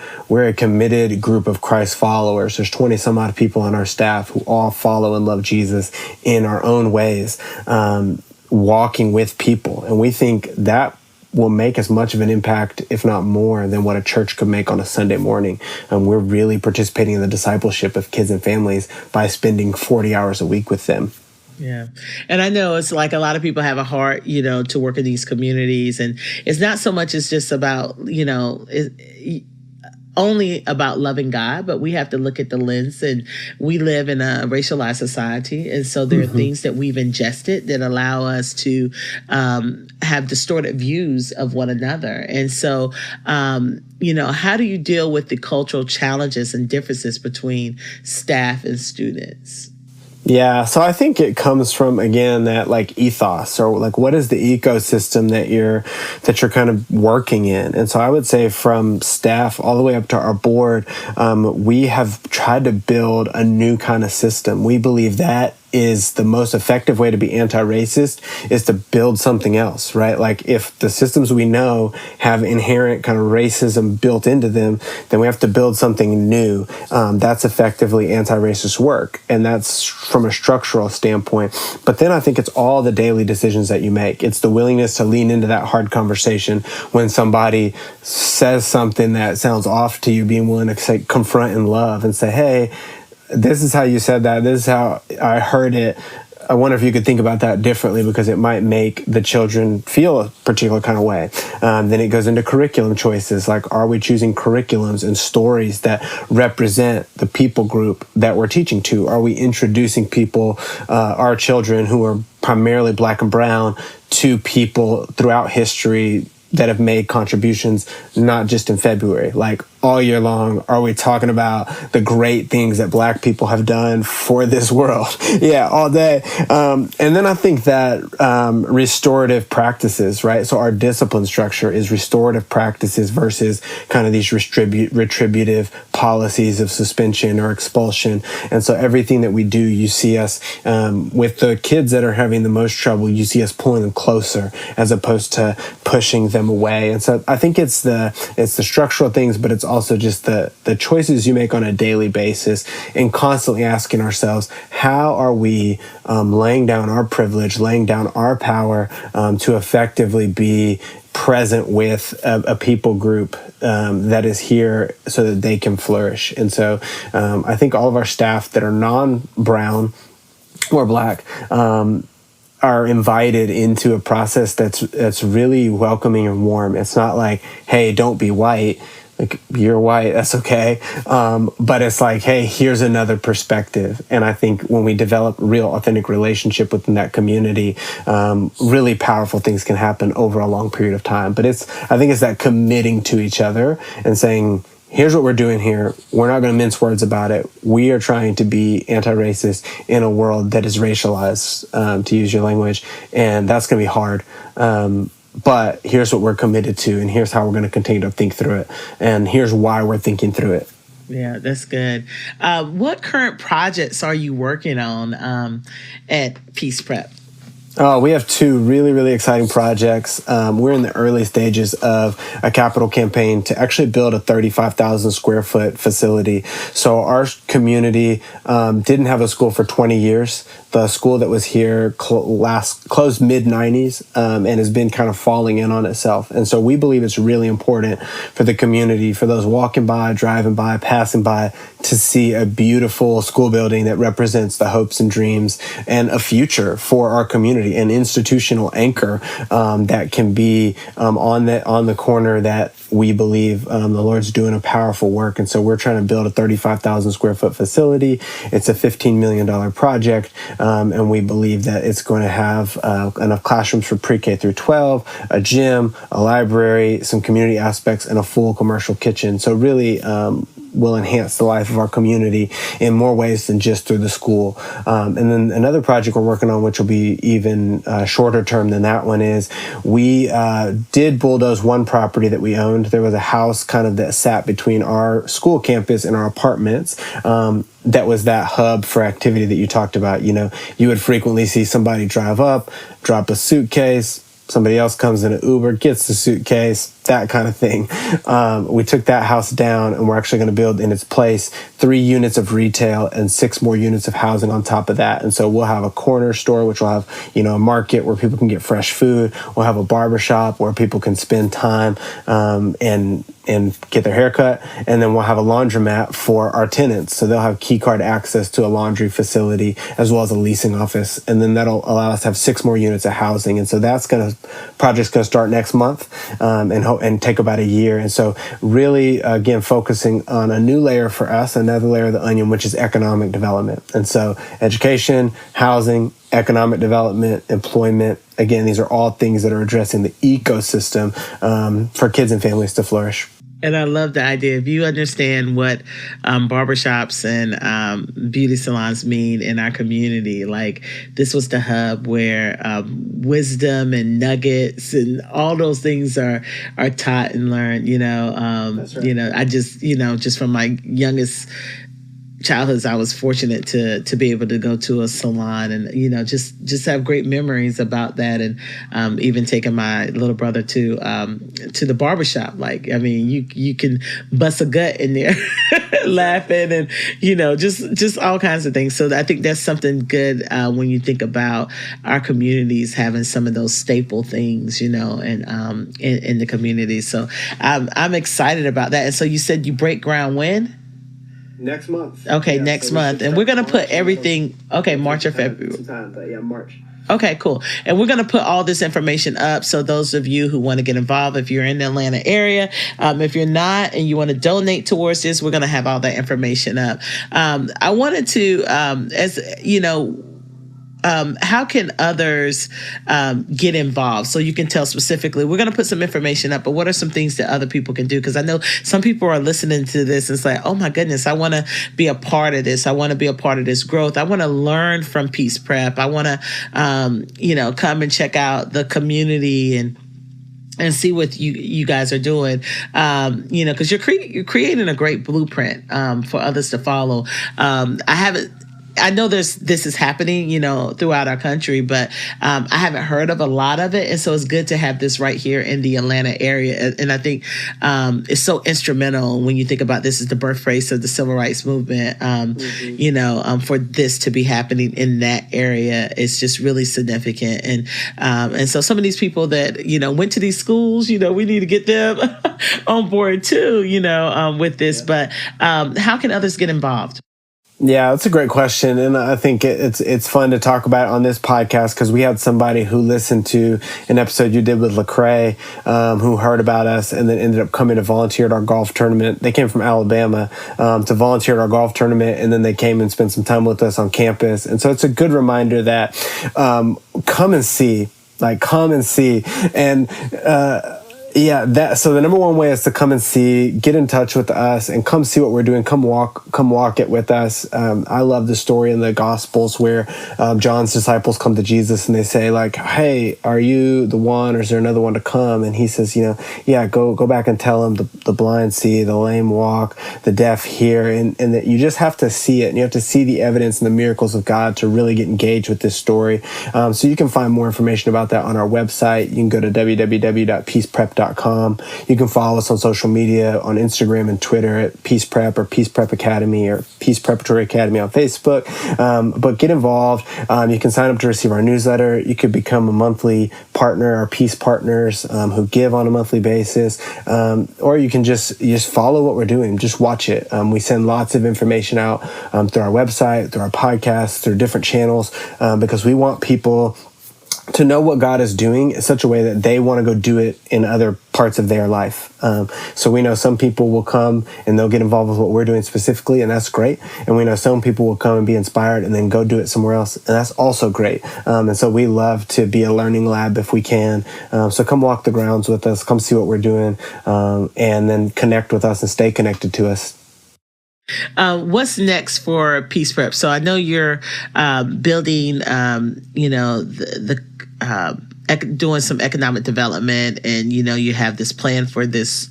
a committed group of Christ followers. There's 20 some odd people on our staff who all follow and love Jesus in our own ways, walking with people. And we think that will make as much of an impact, if not more, than what a church could make on a Sunday morning. We're really participating in the discipleship of kids and families by spending 40 hours a week with them. Yeah. And I know it's like a lot of people have a heart, to work in these communities. And it's not so much as just about, only about loving God, but we have to look at the lens, and we live in a racialized society. And so there are things that we've ingested that allow us to have distorted views of one another. And so, how do you deal with the cultural challenges and differences between staff and students? Yeah, so I think it comes from, again, that like ethos, or like what is the ecosystem that you're kind of working in. And so I would say from staff all the way up to our board, we have tried to build a new kind of system. We believe that is the most effective way to be anti-racist, is to build something else, right? Like if the systems we know have inherent kind of racism built into them, then we have to build something new. That's effectively anti-racist work. And that's from a structural standpoint. But then I think it's all the daily decisions that you make. It's the willingness to lean into that hard conversation when somebody says something that sounds off to you, being willing to say, confront in love and say, hey, this is how you said that. This is how I heard it. I wonder if you could think about that differently, because it might make the children feel a particular kind of way. Then it goes into curriculum choices. Like, are we choosing curriculums and stories that represent the people group that we're teaching to? Are we introducing people, our children who are primarily Black and brown, to people throughout history that have made contributions, not just in February, like all year long? Are we talking about the great things that Black people have done for this world? Yeah, all day. And then I think that restorative practices, right? So our discipline structure is restorative practices versus kind of these retributive policies of suspension or expulsion. And so everything that we do, you see us, with the kids that are having the most trouble, you see us pulling them closer as opposed to pushing them away. And so I think it's the structural things, but it's also just the choices you make on a daily basis, and constantly asking ourselves, how are we laying down our privilege, laying down our power to effectively be present with a people group that is here so that they can flourish. And so I think all of our staff that are non-brown or Black are invited into a process that's really welcoming and warm. It's not like, hey, don't be white. Like, you're white, that's okay. But it's like, hey, here's another perspective. And I think when we develop real authentic relationship within that community, really powerful things can happen over a long period of time. But I think it's that committing to each other and saying, here's what we're doing here. We're not going to mince words about it. We are trying to be anti-racist in a world that is racialized, to use your language, and that's going to be hard. But here's what we're committed to, and here's how we're going to continue to think through it, and here's why we're thinking through it. Yeah, that's good. What current projects are you working on at Peace Prep? Oh, we have two really, really exciting projects. We're in the early stages of a capital campaign to actually build a 35,000 square foot facility. So our community didn't have a school for 20 years. The school that was here closed mid-90s and has been kind of falling in on itself. And so we believe it's really important for the community, for those walking by, driving by, passing by, to see a beautiful school building that represents the hopes and dreams and a future for our community, an institutional anchor that can be on the corner that we believe the Lord's doing a powerful work. And so we're trying to build a 35,000 square foot facility. It's a $15 million project. And we believe that it's going to have enough classrooms for pre-K through 12, a gym, a library, some community aspects, and a full commercial kitchen. So really will enhance the life of our community in more ways than just through the school. And then another project we're working on, which will be even shorter term than that one, is we did bulldoze one property that we owned. There was a house kind of that sat between our school campus and our apartments. That was that hub for activity that you talked about. You know, you would frequently see somebody drive up, drop a suitcase, somebody else comes in an Uber, gets the suitcase, that kind of thing. We took that house down, and we're actually going to build in its place 3 units of retail and 6 more units of housing on top of that. And so we'll have a corner store, which will have, a market where people can get fresh food. We'll have a barbershop where people can spend time and get their hair cut. And then we'll have a laundromat for our tenants. So they'll have key card access to a laundry facility as well as a leasing office. And then that'll allow us to have 6 more units of housing. And so project's going to start next month. And and take about a year. And so really, again, focusing on a new layer for us, another layer of the onion, which is economic development. And so education, housing, economic development, employment. Again, these are all things that are addressing the ecosystem for kids and families to flourish. And I love the idea. If you understand what barbershops and beauty salons mean in our community, like this was the hub where wisdom and nuggets and all those things are taught and learned. That's right. I just from my youngest childhoods, I was fortunate to be able to go to a salon and just have great memories about that, and even taking my little brother to the barbershop. Like, I mean, you can bust a gut in there laughing and just all kinds of things. So I think that's something good when you think about our communities having some of those staple things, and in the community. So I'm excited about that. And so you said you break ground when? Next month. Okay, next month. And we're going to put everything, March or February. Sometime, but yeah, March. Okay, cool. And we're going to put all this information up. So those of you who want to get involved, if you're in the Atlanta area, if you're not and you want to donate towards this, we're going to have all that information up. I wanted to, how can others get involved? So you can tell specifically, we're going to put some information up, but what are some things that other people can do? Because I know some people are listening to this and it's like, oh my goodness, I want to be a part of this. I want to be a part of this growth. I want to learn from Peace Prep. I want to, come and check out the community and see what you guys are doing, because you're creating a great blueprint for others to follow. I know this is happening, throughout our country, but I haven't heard of a lot of it. And so it's good to have this right here in the Atlanta area. And I think it's so instrumental when you think about this as the birthplace of the civil rights movement, for this to be happening in that area. It's just really significant. And so some of these people that, went to these schools, we need to get them on board too, with this. But how can others get involved? Yeah, that's a great question. And I think it's fun to talk about it on this podcast because we had somebody who listened to an episode you did with Lecrae, who heard about us and then ended up coming to volunteer at our golf tournament. They came from Alabama to volunteer at our golf tournament, and then they came and spent some time with us on campus. And so it's a good reminder that come and see. And so the number one way is to come and see, get in touch with us, and come see what we're doing. Come walk it with us. I love the story in the Gospels where John's disciples come to Jesus and they say, like, hey, are you the one, or is there another one to come? And he says, go back and tell them the blind see, the lame walk, the deaf hear, and that you just have to see it, and you have to see the evidence and the miracles of God to really get engaged with this story. So you can find more information about that on our website. You can go to www.peaceprep.com. You can follow us on social media on Instagram and Twitter at Peace Prep or Peace Prep Academy or Peace Preparatory Academy on Facebook. But get involved. You can sign up to receive our newsletter. You could become a monthly partner, our Peace Partners who give on a monthly basis. Or you can just follow what we're doing. Just watch it. We send lots of information out through our website, through our podcast, through different channels because we want people to know what God is doing in such a way that they want to go do it in other parts of their life. So we know some people will come and they'll get involved with what we're doing specifically, and that's great. And we know some people will come and be inspired and then go do it somewhere else, and that's also great. And so we love to be a learning lab if we can. So come walk the grounds with us, come see what we're doing, and then connect with us and stay connected to us. What's next for Peace Prep? So I know you're building, doing some economic development, and you have this plan for this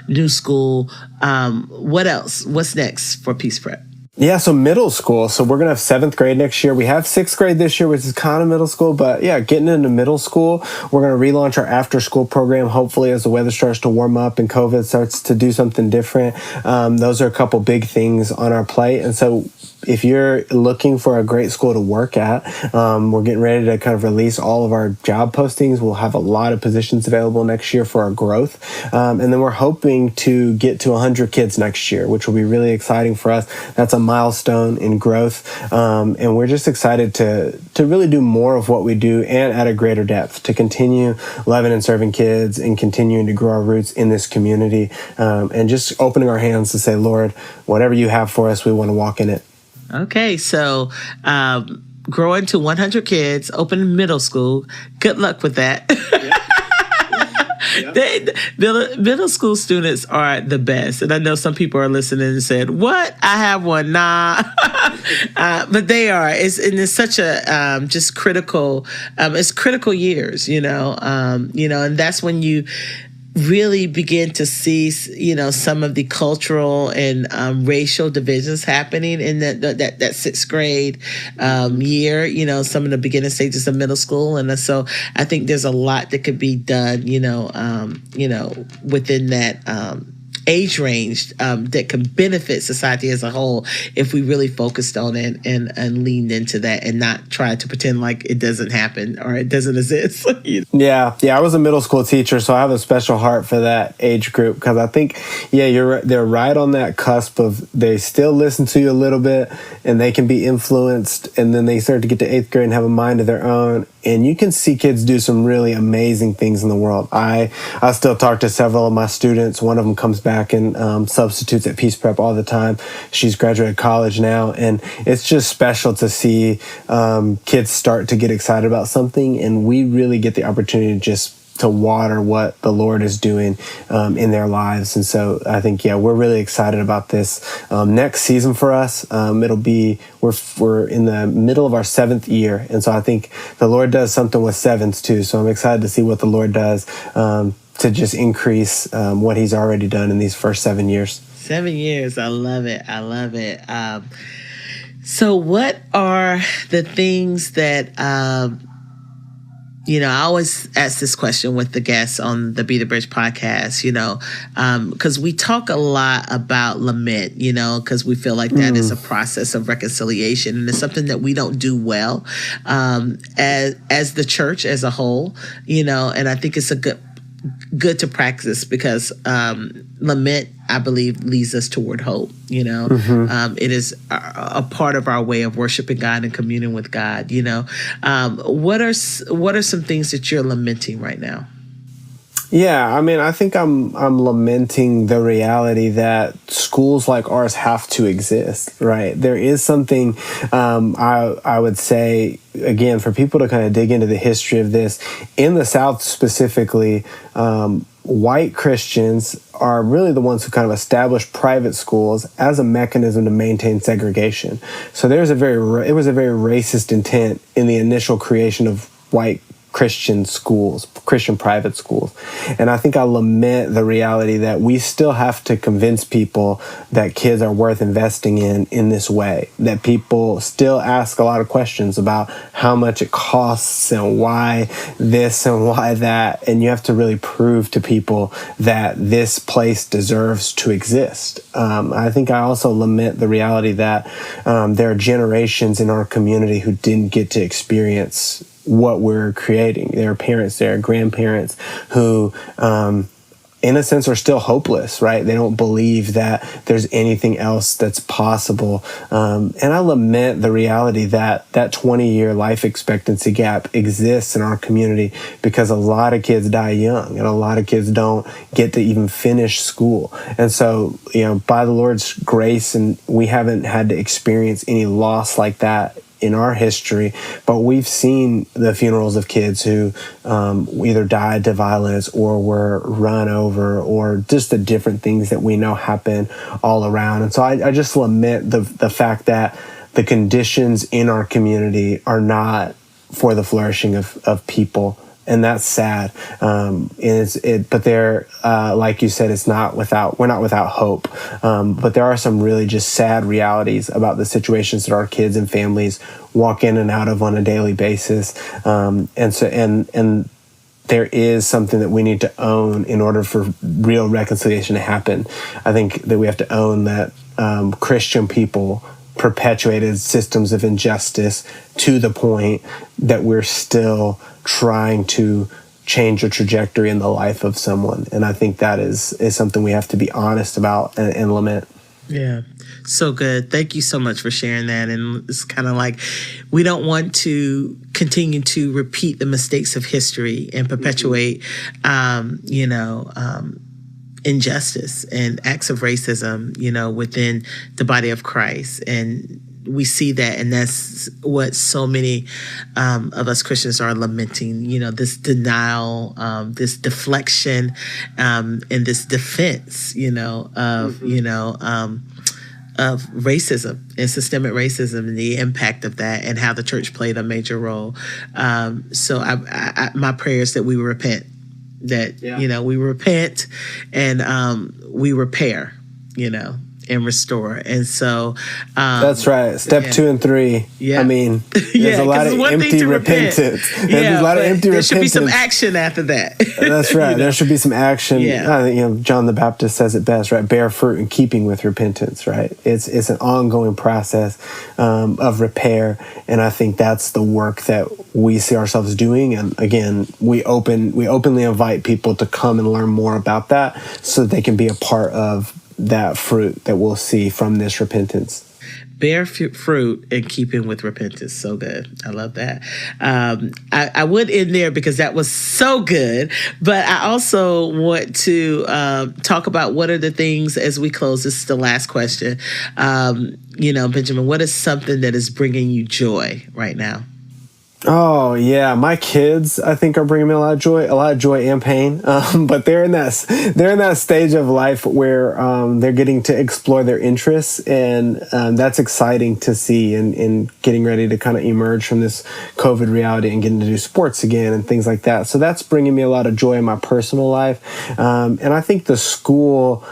new school. What else? What's next for Peace Prep? Yeah, so middle school. So we're going to have 7th grade next year. We have 6th grade this year, which is kind of middle school. But yeah, getting into middle school, we're going to relaunch our after school program, hopefully as the weather starts to warm up and COVID starts to do something different. Those are a couple big things on our plate. And so if you're looking for a great school to work at, we're getting ready to kind of release all of our job postings. We'll have a lot of positions available next year for our growth. And then we're hoping to get to 100 kids next year, which will be really exciting for us. That's a milestone in growth. And we're just excited to really do more of what we do and at a greater depth, to continue loving and serving kids and continuing to grow our roots in this community, and just opening our hands to say, Lord, whatever you have for us, we want to walk in it. Okay, so growing to 100 kids, open middle school. Good luck with that. Middle school students are the best. And I know some people are listening and said, what? I have one. Nah. But they are. It's such a just critical, it's critical years, and that's when you really begin to see, some of the cultural and racial divisions happening in that sixth grade year, some of the beginning stages of middle school. And so I think there's a lot that could be done, within that age range that can benefit society as a whole if we really focused on it and leaned into that and not try to pretend like it doesn't happen or it doesn't exist. Yeah, I was a middle school teacher, so I have a special heart for that age group, because I think, they're right on that cusp of, they still listen to you a little bit and they can be influenced, and then they start to get to 8th grade and have a mind of their own. And you can see kids do some really amazing things in the world. I still talk to several of my students. One of them comes back and substitutes at Peace Prep all the time. She's graduated college now. And it's just special to see kids start to get excited about something. And we really get the opportunity to water what the Lord is doing in their lives. And so I think, we're really excited about this next season for us. It'll be, we're in the middle of our 7th year. And so I think the Lord does something with 7s too. So I'm excited to see what the Lord does to just increase what he's already done in these first 7 years. 7 years. I love it. So what are the things that, I always ask this question with the guests on the Be the Bridge podcast, because we talk a lot about lament, because we feel like that is a process of reconciliation, and it's something that we don't do well as the church as a whole, and I think it's a good to practice, because lament, I believe, leads us toward hope. It is a part of our way of worshiping God and communing with God. What are some things that you're lamenting right now? Yeah, I think I'm lamenting the reality that schools like ours have to exist, right? There is something I would say, again, for people to kind of dig into the history of this, in the South specifically, white Christians are really the ones who kind of established private schools as a mechanism to maintain segregation. So it was a very racist intent in the initial creation of white Christian schools, Christian private schools. And I think I lament the reality that we still have to convince people that kids are worth investing in this way, that people still ask a lot of questions about how much it costs and why this and why that. And you have to really prove to people that this place deserves to exist. I think I also lament the reality that there are generations in our community who didn't get to experience what we're creating. There are parents, there are grandparents who, in a sense, are still hopeless, right? They don't believe that there's anything else that's possible. And I lament the reality that 20-year life expectancy gap exists in our community, because a lot of kids die young and a lot of kids don't get to even finish school. And so, by the Lord's grace, and we haven't had to experience any loss like that in our history, but we've seen the funerals of kids who either died to violence or were run over, or just the different things that we know happen all around. And so I just lament the fact that the conditions in our community are not for the flourishing of people. And that's sad. But they're, like you said, we're not without hope. But there are some really just sad realities about the situations that our kids and families walk in and out of on a daily basis. And there is something that we need to own in order for real reconciliation to happen. I think that we have to own that Christian people perpetuated systems of injustice to the point that we're still trying to change a trajectory in the life of someone. And I think that is something we have to be honest about and lament. Yeah. So good. Thank you so much for sharing that. And it's kind of like we don't want to continue to repeat the mistakes of history and perpetuate, injustice and acts of racism, within the body of Christ. And we see that, and that's what so many of us Christians are lamenting, this denial, this deflection, and this defense, of racism and systemic racism and the impact of that and how the church played a major role. So my prayer is that we repent, we repent and we repair, and restore. And so that's right. Step 2 and 3. Yeah. I mean, there's a lot of empty repentance. There's a lot of empty repentance. There should be some action after that. That's right. There should be some action. Yeah. John the Baptist says it best, right? Bear fruit in keeping with repentance, right? It's an ongoing process of repair. And I think that's the work that we see ourselves doing. And again, we openly invite people to come and learn more about that so that they can be a part of that fruit that we'll see from this repentance. Bear fruit in keeping with repentance. So good. I love that. I would end there because that was so good. But I also want to talk about what are the things as we close. This is the last question. Benjamin, what is something that is bringing you joy right now? Oh yeah, my kids I think are bringing me a lot of joy and pain. But they're in that stage of life where they're getting to explore their interests, and that's exciting to see. And getting ready to kind of emerge from this COVID reality and getting to do sports again and things like that. So that's bringing me a lot of joy in my personal life, and I think the school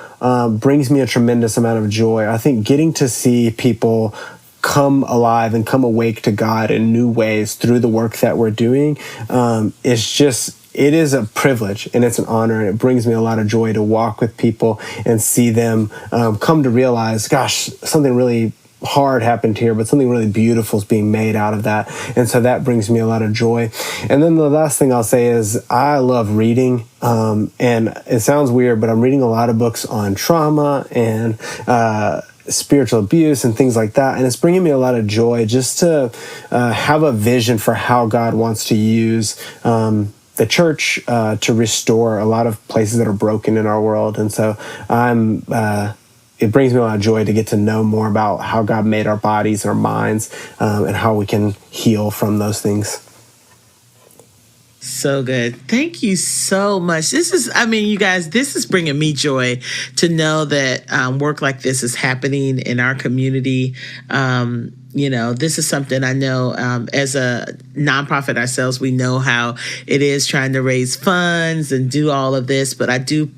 brings me a tremendous amount of joy. I think getting to see people come alive and come awake to God in new ways through the work that we're doing it is a privilege and it's an honor, and it brings me a lot of joy to walk with people and see them come to realize, gosh, something really hard happened here, but something really beautiful is being made out of that. And so that brings me a lot of joy. And then the last thing I'll say is I love reading. And it sounds weird, but I'm reading a lot of books on trauma and spiritual abuse and things like that. And it's bringing me a lot of joy just to have a vision for how God wants to use the church to restore a lot of places that are broken in our world. And so it brings me a lot of joy to get to know more about how God made our bodies and our minds and how we can heal from those things. So good. Thank you so much. You guys, this is bringing me joy to know that work like this is happening in our community. This is something I know as a nonprofit ourselves, we know how it is trying to raise funds and do all of this, but I do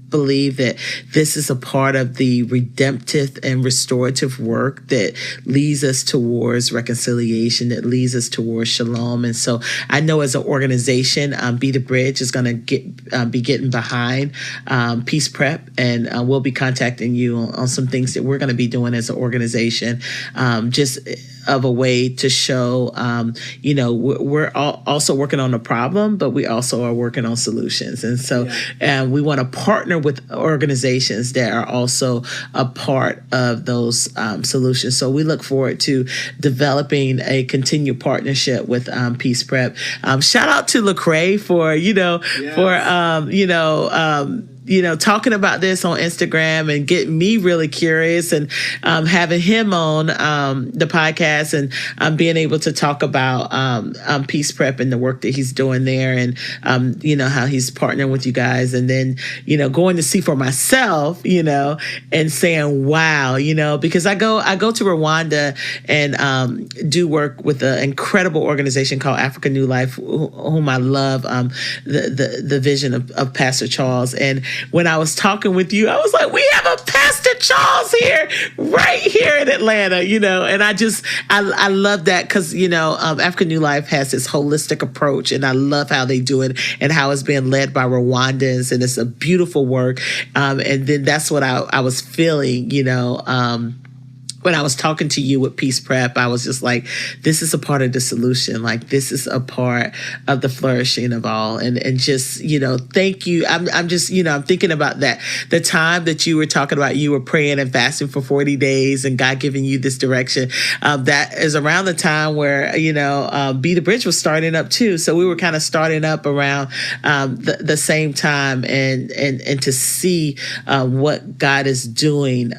believe that this is a part of the redemptive and restorative work that leads us towards reconciliation, that leads us towards shalom. And so I know as an organization, Be the Bridge is going to be getting behind Peace Prep, and we'll be contacting you on some things that we're going to be doing as an organization, just of a way to show, we're also working on a problem, but we also are working on solutions. And so we want to partner with organizations that are also a part of those solutions. So we look forward to developing a continued partnership with Peace Prep. Shout out to Lecrae for, talking about this on Instagram and getting me really curious, and having him on the podcast, and being able to talk about Peace Prep and the work that he's doing there, and how he's partnering with you guys, and then going to see for myself, and saying, wow, because I go to Rwanda and do work with an incredible organization called Africa New Life, whom I love, the vision of Pastor Charles. And when I was talking with you, I was like, we have a Pastor Charles here, right here in Atlanta, and I love that because, African New Life has this holistic approach, and I love how they do it and how it's being led by Rwandans, and it's a beautiful work. And then that's what I was feeling, when I was talking to you with Peace Prep, I was just like, this is a part of the solution. Like, this is a part of the flourishing of all. And just, thank you. I'm just, I'm thinking about that. The time that you were talking about, you were praying and fasting for 40 days and God giving you this direction. That is around the time where, Be the Bridge was starting up too. So we were kind of starting up around the same time, and to see what God is doing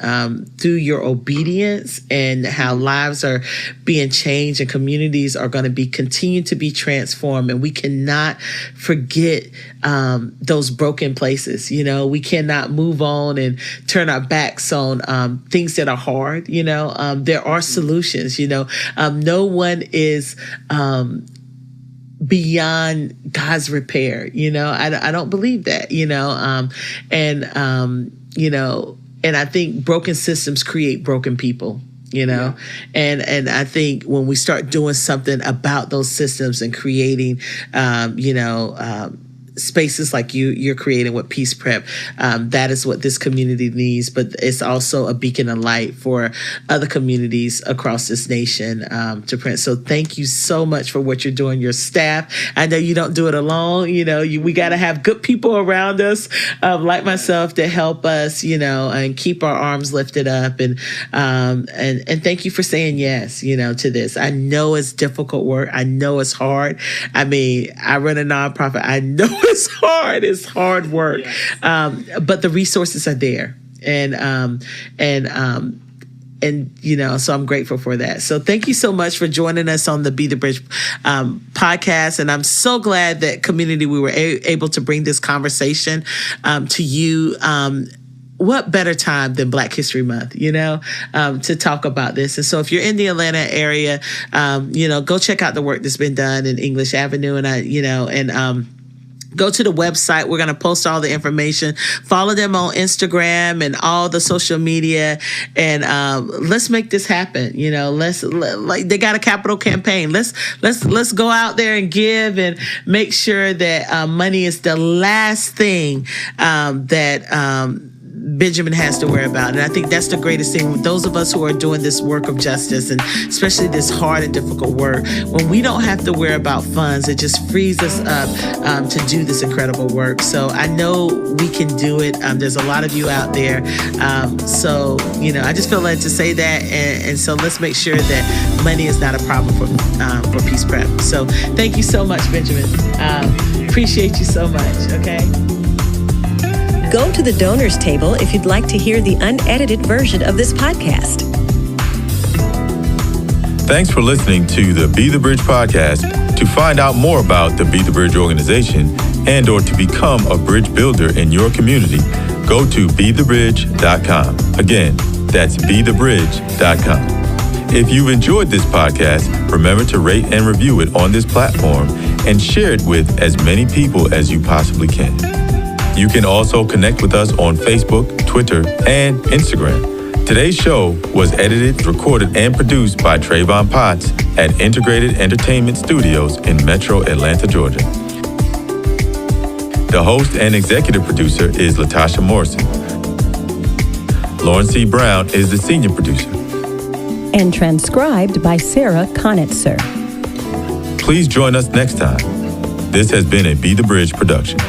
through your obedience, and how lives are being changed and communities are going to continue to be transformed. And we cannot forget those broken places. We cannot move on and turn our backs on things that are hard. There are solutions. No one is beyond God's repair. I don't believe that. And I think broken systems create broken people, and I think when we start doing something about those systems and creating, spaces like you're creating with Peace Prep, that is what this community needs. But it's also a beacon of light for other communities across this nation to print. So thank you so much for what you're doing. Your staff, I know you don't do it alone. We got to have good people around us, like myself, to help us, and keep our arms lifted up. And thank you for saying yes, to this. I know it's difficult work. I know it's hard. I mean, I run a nonprofit. I know it's hard. It's hard work. Yes. But the resources are there. And so I'm grateful for that. So thank you so much for joining us on the Be the Bridge podcast. And I'm so glad that community, we were able to bring this conversation to you. What better time than Black History Month, to talk about this. And so if you're in the Atlanta area, go check out the work that's been done in English Avenue. And go to the website. We're going to post all the information. Follow them on Instagram and all the social media. And let's make this happen. They got a capital campaign. Let's go out there and give and make sure that money is the last thing that Benjamin has to worry about. And I think that's the greatest thing with those of us who are doing this work of justice, and especially this hard and difficult work. When we don't have to worry about funds, it just frees us up to do this incredible work. So I know we can do it. There's a lot of you out there. So I just feel led to say that. And so let's make sure that money is not a problem for Peace Prep. So thank you so much, Benjamin. Appreciate you so much. Okay. Go to the donors table if you'd like to hear the unedited version of this podcast. Thanks for listening to the Be the Bridge podcast. To find out more about the Be the Bridge organization and or to become a bridge builder in your community, go to bethebridge.com. Again, that's bethebridge.com. If you've enjoyed this podcast, remember to rate and review it on this platform and share it with as many people as you possibly can. You can also connect with us on Facebook, Twitter, and Instagram. Today's show was edited, recorded, and produced by Trayvon Potts at Integrated Entertainment Studios in Metro Atlanta, Georgia. The host and executive producer is Latasha Morrison. Lauren C. Brown is the senior producer. And transcribed by Sarah Connatser. Please join us next time. This has been a Be the Bridge production.